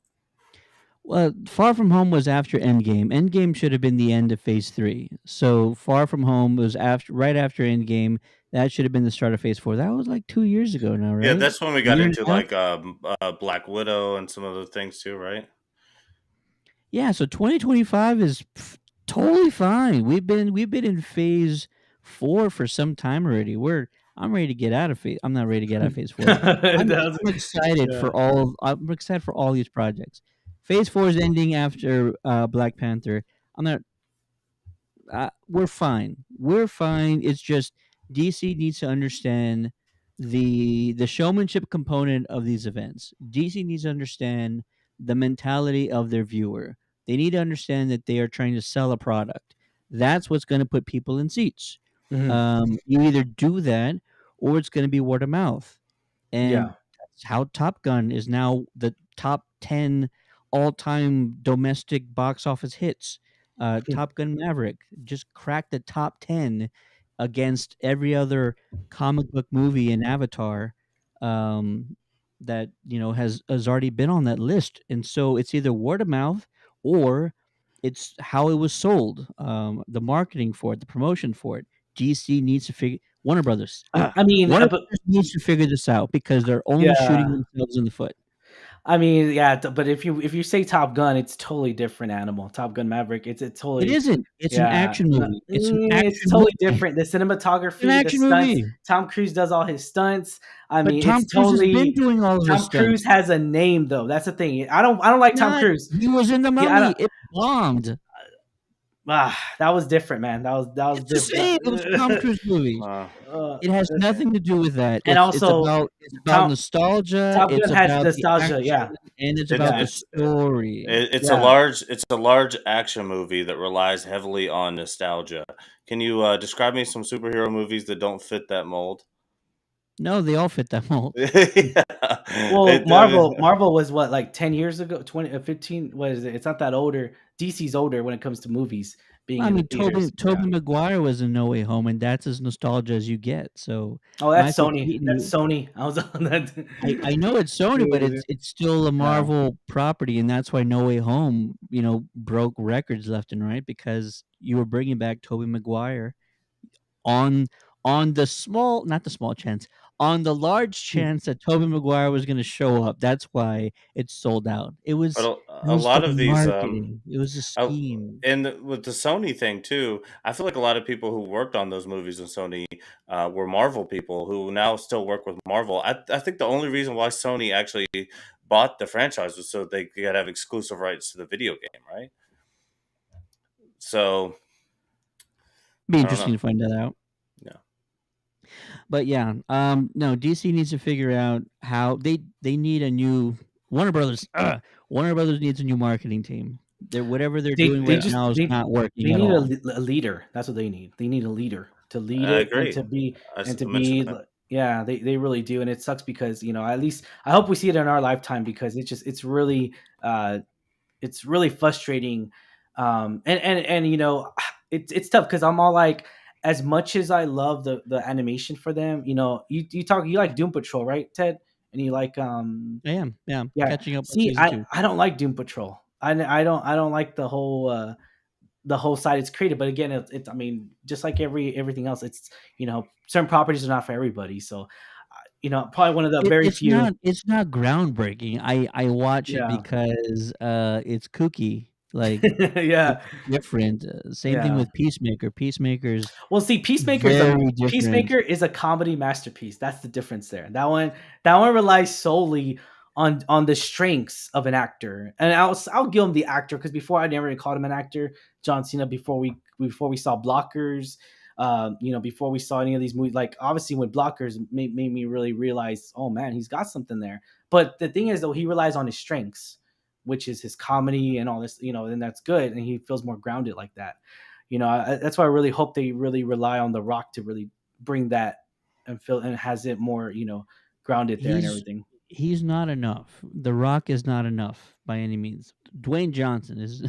Well, Far From Home was after Endgame. Endgame should have been the end of Phase 3. So Far From Home was right after Endgame. That should have been the start of Phase 4. That was like 2 years ago now, right? Yeah, that's when we got into like Black Widow and some other things too, right? Yeah, so 2025 is totally fine. We've been in Phase 4 for some time already. I'm ready to get out of Phase. I'm not ready to get out of Phase 4. I'm excited for all. I'm excited for all these projects. Phase 4 is ending after Black Panther. We're fine. We're fine. It's just DC needs to understand the showmanship component of these events. DC needs to understand the mentality of their viewer. They need to understand that they are trying to sell a product. That's what's going to put people in seats. Mhm. You either do that, or it's going to be word of mouth, and Yeah. that's how Top Gun is now the top 10 all-time domestic box office hits. Top Gun Maverick just cracked the top 10 against every other comic book movie and Avatar, um, that has already been on that list. And so it's either word of mouth, or it's how it was sold, the marketing for it, the promotion for it. DC needs to figure Warner Brothers. I mean, Warner but Brothers needs to figure this out because they're only shooting yeah. themselves in the foot. I mean, yeah, but if you say Top Gun, it's totally different animal. Top Gun Maverick, it's It totally isn't. It's an yeah, action movie. It's an it's action totally movie. different. The It's an cinematography, the action stunts. movie. Tom Cruise does all his stunts. I But mean, Tom it's Cruise has been totally. doing all of his Tom Cruise stunts. has a name though. That's the thing. I don't like Tom Not. Cruise. He was in The Yeah, I Mummy. don't. It bombed. That was different, man. That was It's the different. same. It was a Tom Cruise movie. It has nothing to do with that. And It's also, about Tom nostalgia. Top Gun It's has about the nostalgia. action, Yeah, and it's It's about the yeah, it's story. it's a yeah. large action movie that relies heavily on nostalgia. Can you describe me some superhero movies that don't fit that mold? No, they all fit that mold. Yeah. Well, I Marvel was what, like 10 years ago, 20, 15. What is it? It's not that older. DC's older when it comes to movies being I in the mean, Toby theaters. Toby Yeah. Maguire was in No Way Home, and that's as nostalgia as you get. So Oh, that's Michael Sony. That's Keaton, Sony. I was on that. I know it's Sony, but it's still a Yeah. Marvel property, and that's why No Way Home, broke records left and right because you were bringing back Toby Maguire on the small, not the small chance, on the large chance that Toby Maguire was going to show up. That's why it sold out. It but was it a was lot the of these marketing. It was a Uh, scheme. and with the Sony thing too, I feel like a lot of people who worked on those movies in Sony were Marvel people who now still work with Marvel. I think the only reason why Sony actually bought the franchise was so they could have exclusive rights to the video game, right? So Be I don't know. interesting to find that out. Yeah, But yeah, no, DC needs to figure out how they need a new Warner Brothers. Warner Brothers needs a new marketing team. Whatever they're They doing they right just now is they not they working at need all. a leader. That's what they need. They need a leader to lead I it and agree. to be I mentioned that. yeah, they really do. And it sucks because, at least I hope we see it in our lifetime because uh it's really frustrating. And it's tough because I'm all like, as much as I love the animation for them, you like Doom Patrol, right, Ted? And you like I am, yeah, yeah. catching up on See, season I two. I don't like Doom Patrol. I don't like the whole side it's created. But again, it's I mean, just like everything else, it's certain properties are not for everybody. So probably one of the It, very it's few. not it's not groundbreaking. I watch it Yeah. because it's kooky. Like Yeah. it's different. Same thing Yeah. with Peacemaker. Peacemaker's Well, see, very different. Peacemaker is a comedy masterpiece. That's the difference there. That one relies solely on the strengths of an actor, and I'll give him the actor because before I never even called him an actor. John Cena, before we saw Blockers, before we saw any of these movies, like obviously when Blockers made me really realize, oh man, he's got something there. But the thing is, though, he relies on his strengths, which is his comedy and all this, and that's good, and he feels more grounded like that. That's why I really hope they really rely on The Rock to really bring that and feel and has it more, grounded there and He's everything. he's not enough. The Rock is not enough by any means. Dwayne Johnson is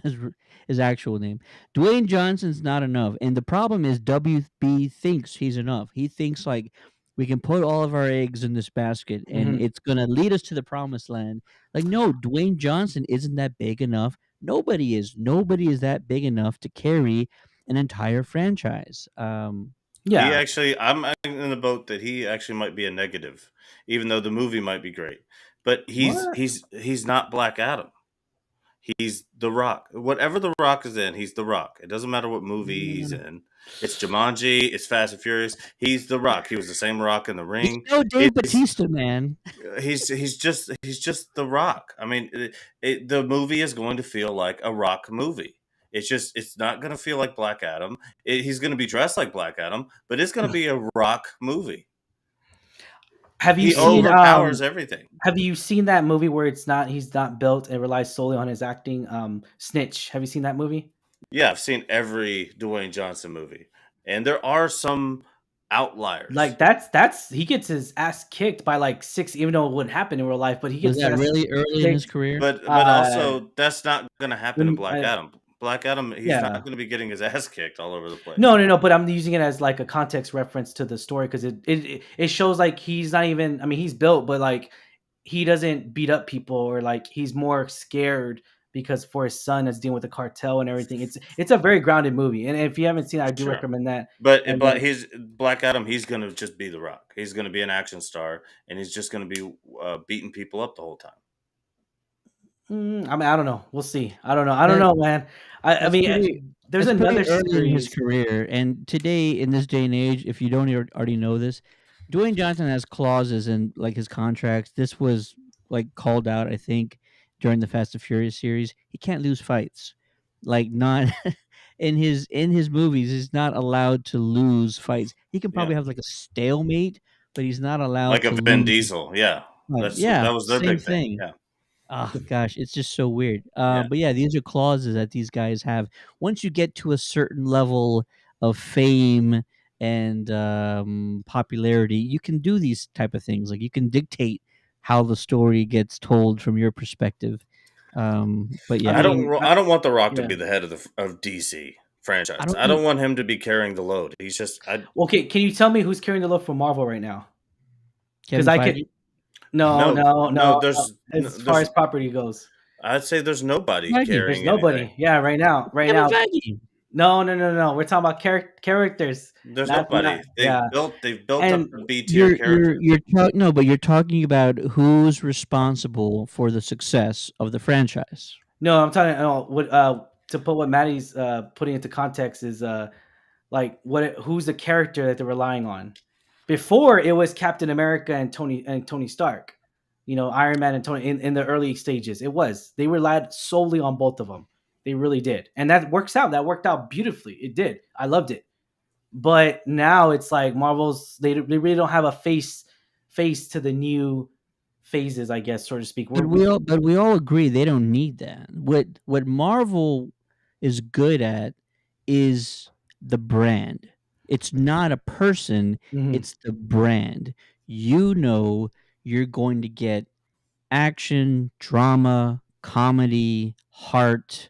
his actual name. Dwayne Johnson's not enough, and the problem is WB thinks he's enough. He thinks like we can put all of our eggs in this basket, and Hmm. it's gonna lead us to the promised land. Like no, Dwayne Johnson isn't that big enough. Nobody is. Nobody is that big enough to carry an entire franchise. He Yeah. actually, I'm in the boat that he actually might be a negative, even though the movie might be great. But What? he's not Black Adam. He's The Rock. Whatever The Rock is in, he's The Rock. It doesn't matter what movie he's Mm, in. It's Jumanji. It's Fast and Furious. He's The Rock. He was the same Rock in The he's Ring. no Dave He's Batista, man. he's just The Rock. I mean, the movie is going to feel like a Rock movie. It's not going to feel like Black Adam. He's going to be dressed like Black Adam, but it's going to be a Rock movie. Have you He seen overpowers everything. have you seen that movie where he's not built and relies solely on his acting? Snitch. Have you seen that movie? Yeah, I've seen every Dwayne Johnson movie, and there are some outliers. Like that's he gets his ass kicked by like six, even though it wouldn't happen in real life, but he Was gets his that ass really early in his kicked. career? But Uh, also that's not going to happen to when Black Adam. Black Adam, he's not yeah, going to be getting his ass kicked all over the place. no, but I'm using it as like a context reference to the story because it shows like he's not even. I mean, he's built, but like he doesn't beat up people or like he's more scared because for his son that's dealing with the cartel and everything. It's a very grounded movie, and if you haven't seen it, I do Sure. recommend that. And But he's Black Adam. He's going to just be The Rock. He's going to be an action star, and he's just going to be beating people up the whole time. I mean, I don't know. We'll see. I don't know. I don't know, man. I That's mean, pretty there's that's another pretty early in his series. career, and today, in this day and age, if you don't already know this, Dwayne Johnson has clauses in, like, his contracts. This was, like, called out, I think, during the Fast and Furious series. He can't lose fights. Like, not in his movies, he's not allowed to lose fights. He can Yeah, probably have, like, a stalemate, but he's not allowed like a to Vin lose Diesel. Yeah, Yeah, that was their same big thing. thing. Yeah, Oh gosh, it's just so weird. yeah. But yeah, these are clauses that these guys have. Once you get to a certain level of fame and popularity, you can do these type of things. Like, you can dictate how the story gets told from your perspective. But I yeah, mean, I don't want The Rock to yeah. be the head of DC I franchise. don't I think don't want him to be carrying the load. He's just Okay, can you tell me who's carrying the load for Marvel right now? Because Kevin I could. Feige. No, no, no, no. no. As far There's as property goes, I'd say there's nobody Feige. there's carrying anything. nobody. Yeah, right now, Kevin Feige. No, no. We're talking about characters, There's not. nobody. Yeah, They've built up and a B tier character. No, but you're talking about who's responsible for the success of the franchise. no, I'm talking. What to put what Maddie's putting into context is like who's the character that they're relying on. Before it was Captain America and Tony Stark, Iron Man and Tony in the early stages. They relied solely on both of them. They really did, and that works out. That worked out beautifully. It did. I loved it. But now it's like Marvel's they really don't have a face to the new phases, I guess, so to speak. But we all agree they don't need that. What Marvel is good at is the brand. It's not a person, Mhm. it's the brand. You know you're going to get action, drama, comedy, heart,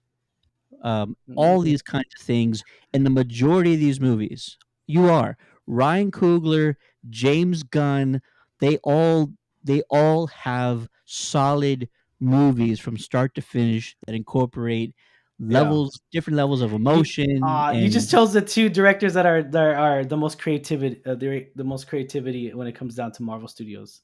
all Mhm. these kinds of things in the majority of these movies. You are Ryan Coogler, James Gunn. They all they all have solid movies from start to finish that incorporate Yeah. different levels of You emotion you just and chose the two directors that are the most creativity the most creativity when it comes down to Marvel Studios.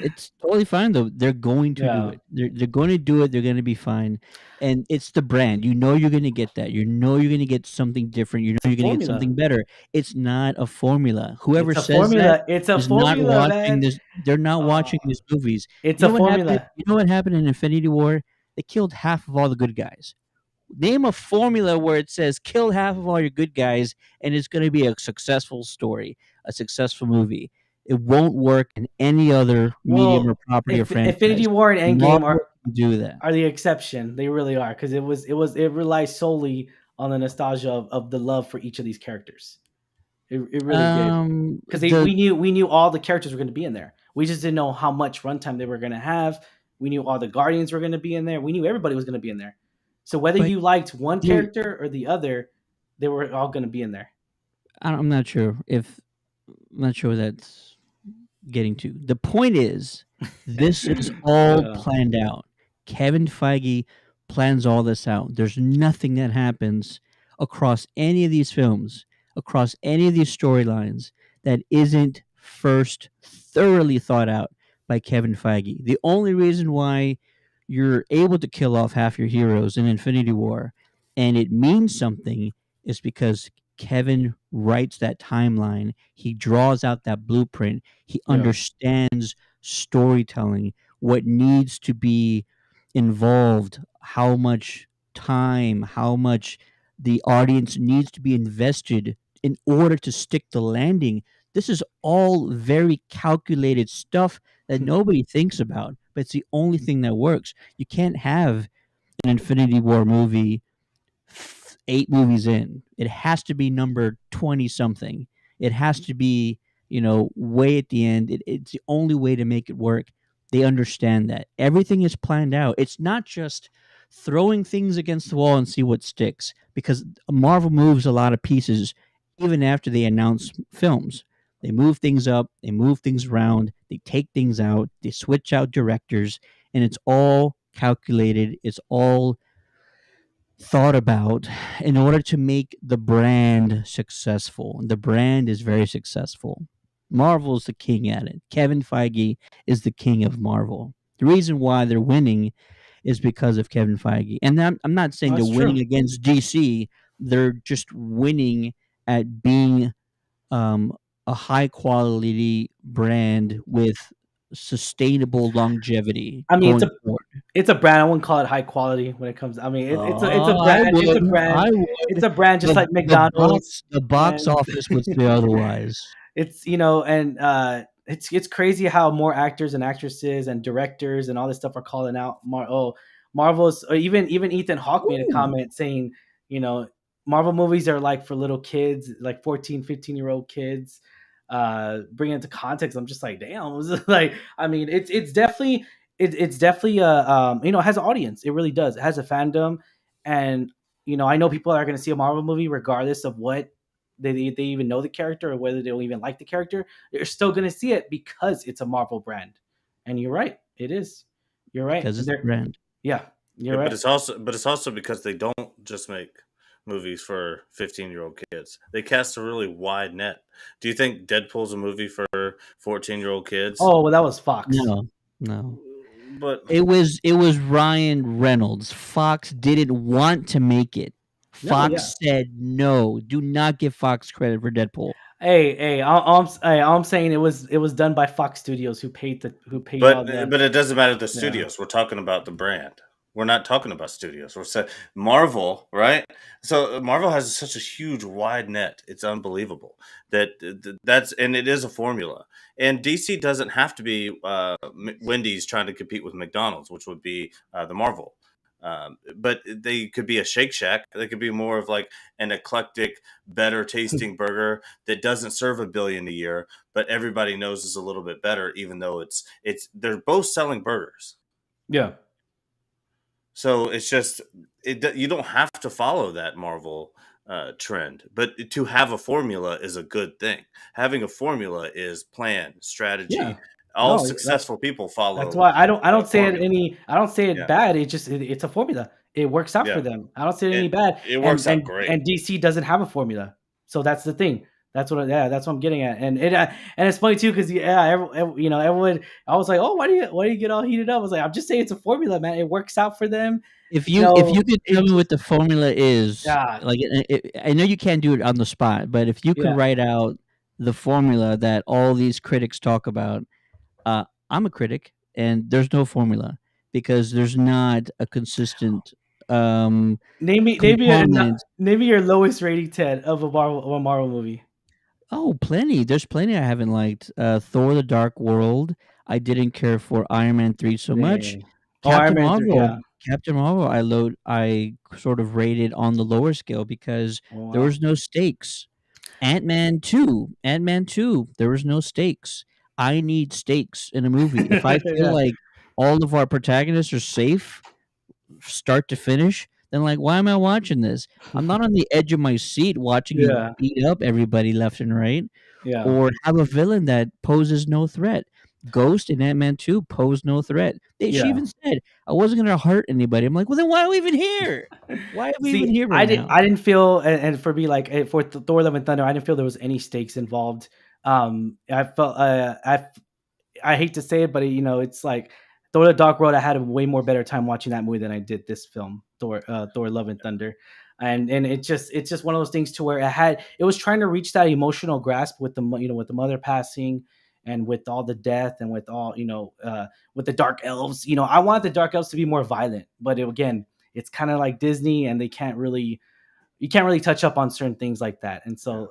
it's totally fine though. They're going to do Yeah. it. They're going to do it. They're going to be fine, and it's the brand. You know you're going to get that. You know you're going to get something different. You know It's a you're going to get formula. something better. It's not a formula. Whoever It's a says that formula. It's a is not formula, watching man. this. They're not Uh, watching these movies. it's You a know what happened? formula. You know what happened in Infinity War? They killed half of all the good guys. Name a formula where it says kill half of all your good guys and it's going to be a successful story, a successful movie. It won't work in any other medium or Well, property or if Infinity franchise. War and Endgame Marvel can do that. are the exception. They really are because it relies solely on the nostalgia of the love for each of these characters. It really did because The we knew all the characters were going to be in there. We just didn't know how much runtime they were going to have. We knew all the Guardians were going to be in there. We knew everybody was going to be in there. So whether but you liked one there, character or the other, they were all going to be in there. I'm not sure if I'm not sure that's getting to. The point is, this is all Yeah. planned out. Kevin Feige plans all this out. There's nothing that happens across any of these films, across any of these storylines, that isn't first thoroughly thought out by Kevin Feige. The only reason why you're able to kill off half your heroes in Infinity War and it means something is because Kevin writes that timeline. He draws out that blueprint. He Yeah. understands storytelling, what needs to be involved, how much time, how much the audience needs to be invested in order to stick the landing. This is all very calculated stuff that nobody thinks about, but it's the only thing that works. You can't have an Infinity War movie 8 movies in. It has to be number 20 something. It has to be, way at the end. It's the only way to make it work. They understand that. Everything is planned out. It's not just throwing things against the wall and see what sticks, because Marvel moves a lot of pieces even after they announce films. They move things up, they move things around, they take things out, they switch out directors, and it's all calculated. It's all thought about in order to make the brand successful. The brand is very successful. Marvel's the king at it. Kevin Feige is the king of Marvel. The reason why they're winning is because of Kevin Feige. And I'm not saying they're That's winning true. against DC. They're just winning at being um, a high quality brand with sustainable longevity I mean, going forward. it's a brand. I wouldn't call it high quality when it comes. I mean, it's a I brand. It's a would. brand. I It's would. a brand just like The McDonald's, box and office would say otherwise. it's and it's crazy how more actors and actresses and directors and all this stuff are calling out Marvel's, or even Ethan Hawke made a Ooh, comment saying, you know Marvel movies are like for little kids, like 14, 15-year-old kids. Bring it into context, I'm just like, damn. It was like, I mean, it's definitely it's definitely it has an audience. It really does. It has a fandom. And I know people are going to see a Marvel movie regardless of what they even know the character or whether they'll even like the character. They're still going to see it because it's a Marvel brand. And you're right, it is. You're right. because And it's a brand. yeah, you're Yeah, right. but it's also because they don't just make movies for 15-year-old kids. They cast a really wide net. Do you think Deadpool's a movie for 14-year-old kids? Oh, well, that was Fox. No, no. But It was Ryan Reynolds. Fox didn't want to make it. No, yeah. Fox said no. Do not give Fox credit for Deadpool. Hey, all I'm saying, it was done by Fox Studios, who paid all the. but it doesn't matter the Yeah. studios. We're talking about the brand. We're not talking about studios. We're saying Marvel, right? So Marvel has such a huge wide net. It's unbelievable and it is a formula. And DC doesn't have to be Wendy's trying to compete with McDonald's, which would be the Marvel. But they could be a Shake Shack. They could be more of like an eclectic, better tasting burger that doesn't serve 1 billion a year, but everybody knows is a little bit better, even though it's they're both selling burgers. Yeah. So it's just you don't have to follow that Marvel trend, but to have a formula is a good thing. Having a formula is plan, Yeah. strategy. All No, that's successful people that's follow why I don't say it formula. any I don't say it Yeah, bad. It's a formula. It works out for yeah. them. I don't say it any It bad. it And works out and great. and DC doesn't have a formula. So that's the thing. That's what I'm getting at. And it's funny too, because everyone. I was like, oh, why do you get all heated up? I was like, I'm just saying it's a formula, man. It works out for them. If you could tell me what the formula is, Yeah, like I know you can't do it on the spot, but if you could yeah. write out the formula that all these critics talk about, I'm a critic, and there's no formula because there's not a consistent um, Name me, component. name me your lowest rating 10 of a Marvel movie. Oh, plenty. There's plenty I haven't liked. Thor: The Dark World. I didn't care for Iron Man 3 so much. Dang. Oh, Iron Captain Man 3. Marvel. Yeah. Captain Marvel. I sort of rated on the lower scale because Oh, there wow. was no stakes. Ant-Man 2. There was no stakes. I need stakes in a movie. If I feel Yeah. like all of our protagonists are safe, start to finish, then like why am I watching this? I'm not on the edge of my seat watching you Yeah. beat up everybody left and right Yeah. or have a villain that poses no threat. Ghost in Ant-Man 2 posed no threat. She Yeah. even said, I wasn't going to hurt anybody. I'm like, well, then why are we even here? Why are we even See, here I right didn't. now? I didn't feel, and for me, like for Thor: Love and Thunder, I didn't feel there was any stakes involved. I felt. I hate to say it, but it's like Thor: The Dark World. I had a way more better time watching that movie than I did this film, Thor: Love and Thunder. And it's just one of those things to where it was trying to reach that emotional grasp with with the mother passing, and with all the death, and with all with the dark elves. I want the dark elves to be more violent, but again, it's kind of like Disney, and you can't really touch up on certain things like that. And so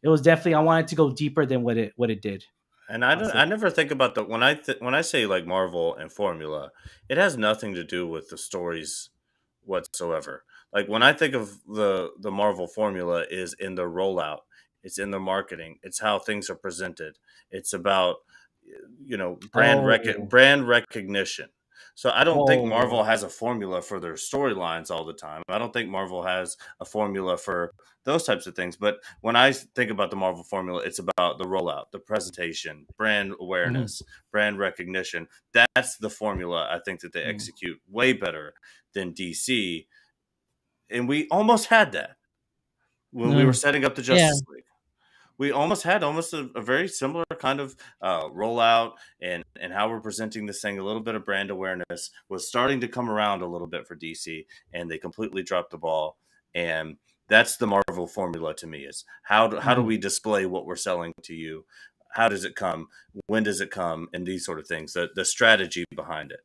It was definitely, I wanted to go deeper than what it did. And I'll say. I never think about the when I say like Marvel and formula, it has nothing to do with the stories whatsoever. Like when I think of the Marvel formula is in the rollout, it's in the marketing, it's how things are presented, it's about Oh, brand recognition. So I don't think oh. Marvel has a formula for their storylines all the time. I don't think Marvel has a formula for those types of things. But when I think about the Marvel formula, it's about the rollout, the presentation, brand Mhm, awareness, brand recognition. That's the formula I think that they mhm. execute way better than DC. And we almost had that when we were No. setting up the Yeah. Justice League. We almost had a very similar kind of rollout, and how we're presenting this thing. A little bit of brand awareness was starting to come around a little bit for DC, and they completely dropped the ball. And that's the Marvel formula to me: is how do Mhm. we display what we're selling to you? How does it come? When does it come? And these sort of things. The strategy behind it.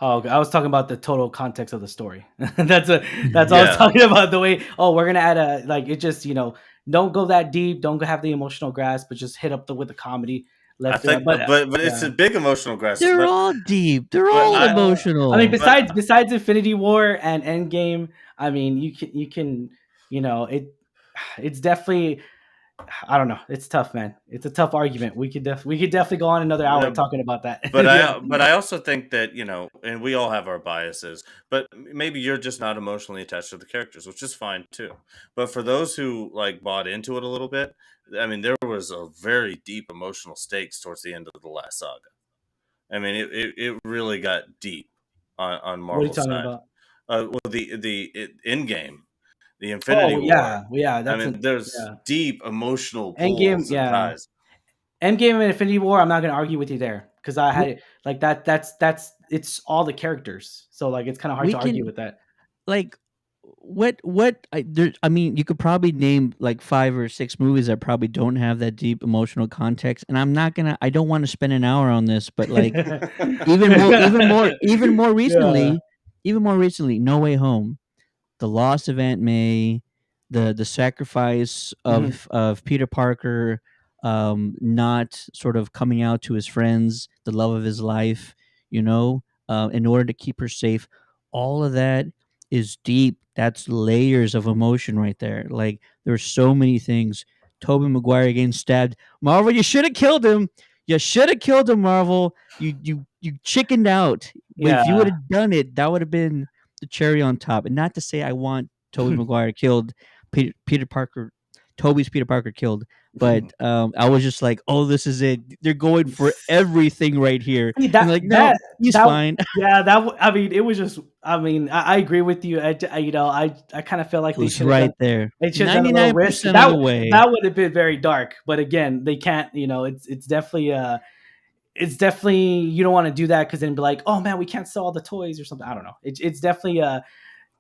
Oh, okay. I was talking about the total context of the story. That's all I was Yeah, talking about. The way, oh, we're gonna add a, like, it just, don't go that deep, don't have the emotional grasp, but just hit up with the comedy I left and right. think, But but it's yeah, a big emotional grasp. They're all deep. They're But all yeah. I mean, emotional. but besides Infinity War and Endgame, I mean, you can, it's definitely, I don't know. It's tough, man. It's a tough argument. We could definitely go on another hour uh, talking about that. But I also think that and we all have our biases. But maybe you're just not emotionally attached to the characters, which is fine too. But for those who like bought into it a little bit, I mean, there was a very deep emotional stakes towards the end of the last saga. I mean, it really got deep on What are you Marvel's talking side. about? Well, the end game, the Infinity Oh War. yeah, yeah. I That's mean, an there's yeah. deep emotional Endgame, pulls and yeah. ties. Endgame and Infinity War, I'm not gonna argue with you there because I had We, it like that. That's it's all the characters, so like it's kind of hard we to argue can with that. like I mean, you could probably name like 5 or 6 movies that probably don't have that deep emotional context, and I don't want to spend an hour on this, but like even more Yeah. recently, No Way Home, the loss of Aunt May, the sacrifice Mhm. of Peter Parker, not sort of coming out to his friends, the love of his life, in order to keep her safe. All of that is deep. That's layers of emotion right there. Like there's so many things. Tobey Maguire getting stabbed. Marvel, you should have killed him. You should have killed him, Marvel. You chickened out. If you would Yeah. have done it, that would have been the cherry on top. And not to say I want Tobey Maguire killed, Peter Parker, Toby's Peter Parker killed, but I was just like, oh, this is it. They're going for everything right here. See, And like, no, he's that fine. yeah, I mean, it was just, I mean, I agree with you. I kind of feel like It was right there, they should have done a little risk. 99% of the way. That would have been very dark. But again, they can't. It's definitely you don't want to do that because then be like, oh man, we can't sell all the toys or something. I don't know. It's definitely yeah.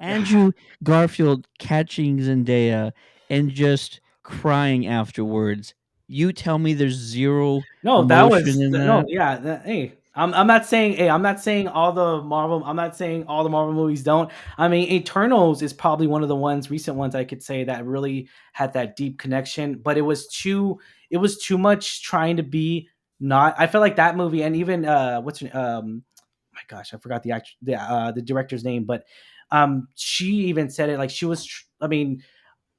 Andrew Garfield catching Zendaya and just crying afterwards. You tell me there's zero No, that emotion was in no, that? yeah. Hey, I'm not saying. Hey, I'm not saying all the Marvel. I'm not saying all the Marvel movies don't. I mean, Eternals is probably one of the recent ones I could say that really had that deep connection. But it was too. It was too much trying to be not. I feel like that movie, and even my gosh, I forgot the director's name, but she even said it like she was. I mean,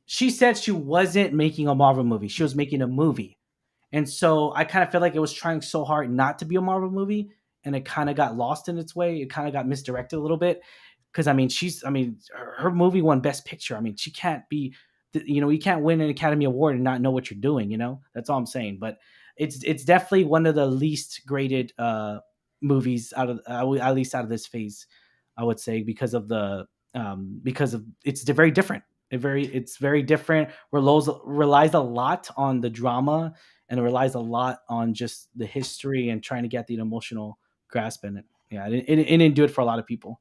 she said she wasn't making a Marvel movie. She was making a movie, and so I kind of feel like it was trying so hard not to be a Marvel movie, and it kind of got lost in its way. It kind of got misdirected a little bit because her movie won Best Picture. I mean, she can't be, you can't win an Academy Award and not know what you're doing. That's all I'm saying. But it's definitely one of the least graded movies out of at least out of this phase, I would say, because of it's very different. It's very different. Relies a lot on the drama and it relies a lot on just the history and trying to get the emotional grasp in it. Yeah, it didn't do it for a lot of people.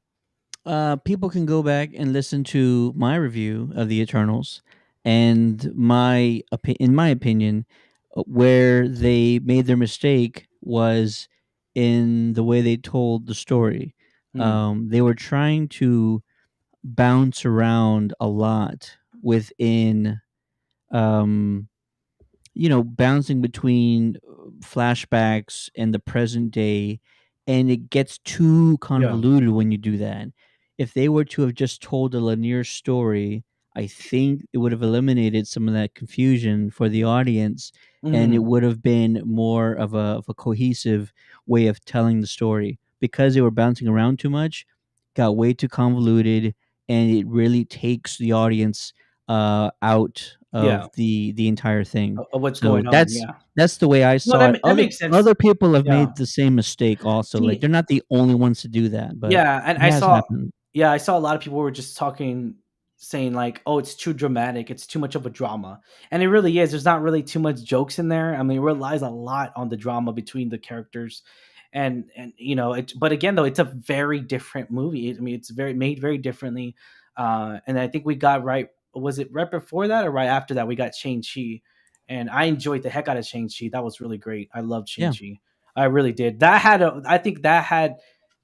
People can go back and listen to my review of the Eternals, and in my opinion, where they made their mistake was in the way they told the story. Hmm. They were trying to bounce around a lot within um, bouncing between flashbacks and the present day, and it gets too Yeah. convoluted when you do that. If they were to have just told a linear story, I think it would have eliminated some of that confusion for the audience, and it Hmm. would have been more of a cohesive way of telling the story. Because they were bouncing around too much, got way too convoluted, and it really takes the audience out Yeah. of the entire thing. Of what's So going on. that's Yeah. that's the way I No, saw it. that Other makes sense. other people have Yeah. made the same mistake also. Like See, they're not the only ones to do that, but yeah, and it has happened. I saw a lot of people were just talking, saying like, "Oh, it's too dramatic. It's too much of a drama," and it really is. There's not really too much jokes in there. I mean, it relies a lot on the drama between the characters, and it. But again, though, it's a very different movie. I mean, it's very made very differently, and I think we got right. Was it right before that or right after that? We got Shang-Chi, and I enjoyed the heck out of Shang-Chi. That was really great. I loved Yeah. Shang-Chi. I really did. I think that had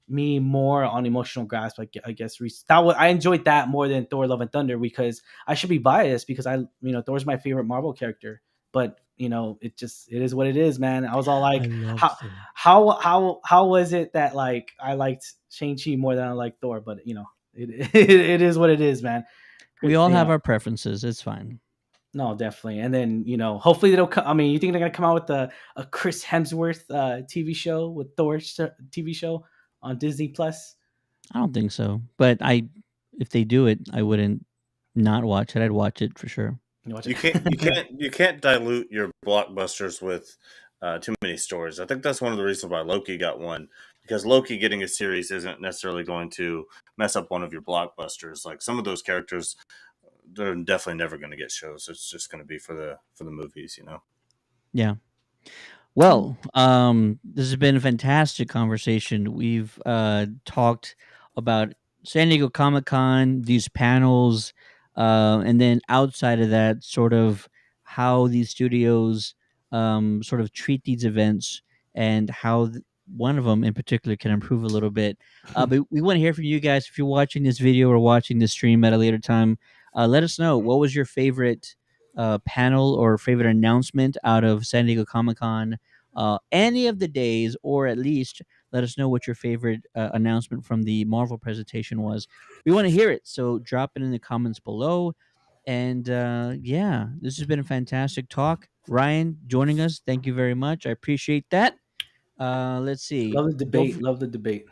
me more on emotional grasp. I guess I enjoyed that more than Thor: Love and Thunder, because I should be biased because Thor's my favorite Marvel character, but it is what it is, man. I was all I like, love how Thor. how was it that like I liked Shang-Chi more than I liked Thor? But it is what it is, man. We all Yeah. have our preferences. It's fine. No, definitely. And then, hopefully they'll come. I mean, you think they're going to come out with a Chris Hemsworth TV show with TV show on Disney Plus? I don't think so. But if they do it, I wouldn't not watch it. I'd watch it for sure. You watch You can't you it? can't you can't dilute your blockbusters with too many stories. I think that's one of the reasons why Loki got one, because Loki getting a series isn't necessarily going to mess up one of your blockbusters. Like some of those characters, they're definitely never going to get shows. It's just going to be for the movies, you know. Yeah. Well, this has been a fantastic conversation. We've talked about San Diego Comic Con, these panels, and then outside of that, sort of how these studios sort of treat these events and how one of them in particular can improve a little bit. But we want to hear from you guys. If you're watching this video or watching this stream at a later time, let us know what was your favorite panel or favorite announcement out of San Diego Comic Con any of the days, or at least let us know what your favorite announcement from the Marvel presentation was. We want to hear it, so drop it in the comments below. And yeah, this has been a fantastic talk. Ryan joining us, thank you very much. I appreciate that. Let's see. Love the debate. Love the debate.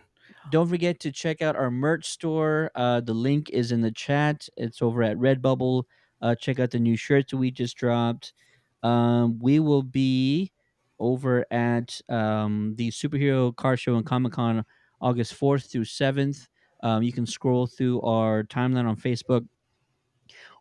Don't forget to check out our merch store. The link is in the chat. It's over at Redbubble. Check out the new shirts that we just dropped. We will be over at the Superhero Car Show and Comic Con August 4th through 7th. You can scroll through our timeline on Facebook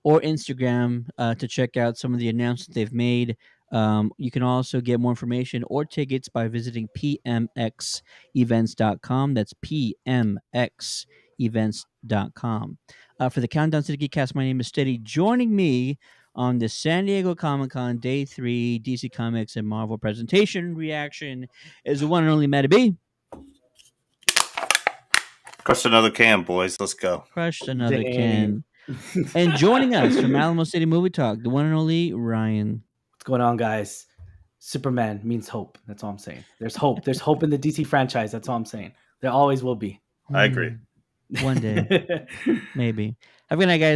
or Instagram to check out some of the announcements they've made. You can also get more information or tickets by visiting pmxevents.com. That's pmxevents.com. For the Countdown to the Geekcast, my name is Steady. Joining me on the San Diego Comic Con Day 3 DC Comics and Marvel presentation reaction is the one and only Matty B. Crush another can, boys. Let's go. Crushed another Dang. can. And joining us from Alamo City Movie Talk, the one and only Ryan. What's going on, guys? Superman means hope. That's all I'm saying. There's hope. There's hope in the DC franchise. That's all I'm saying. There always will be. I agree. One day, maybe. Have a good night, guys.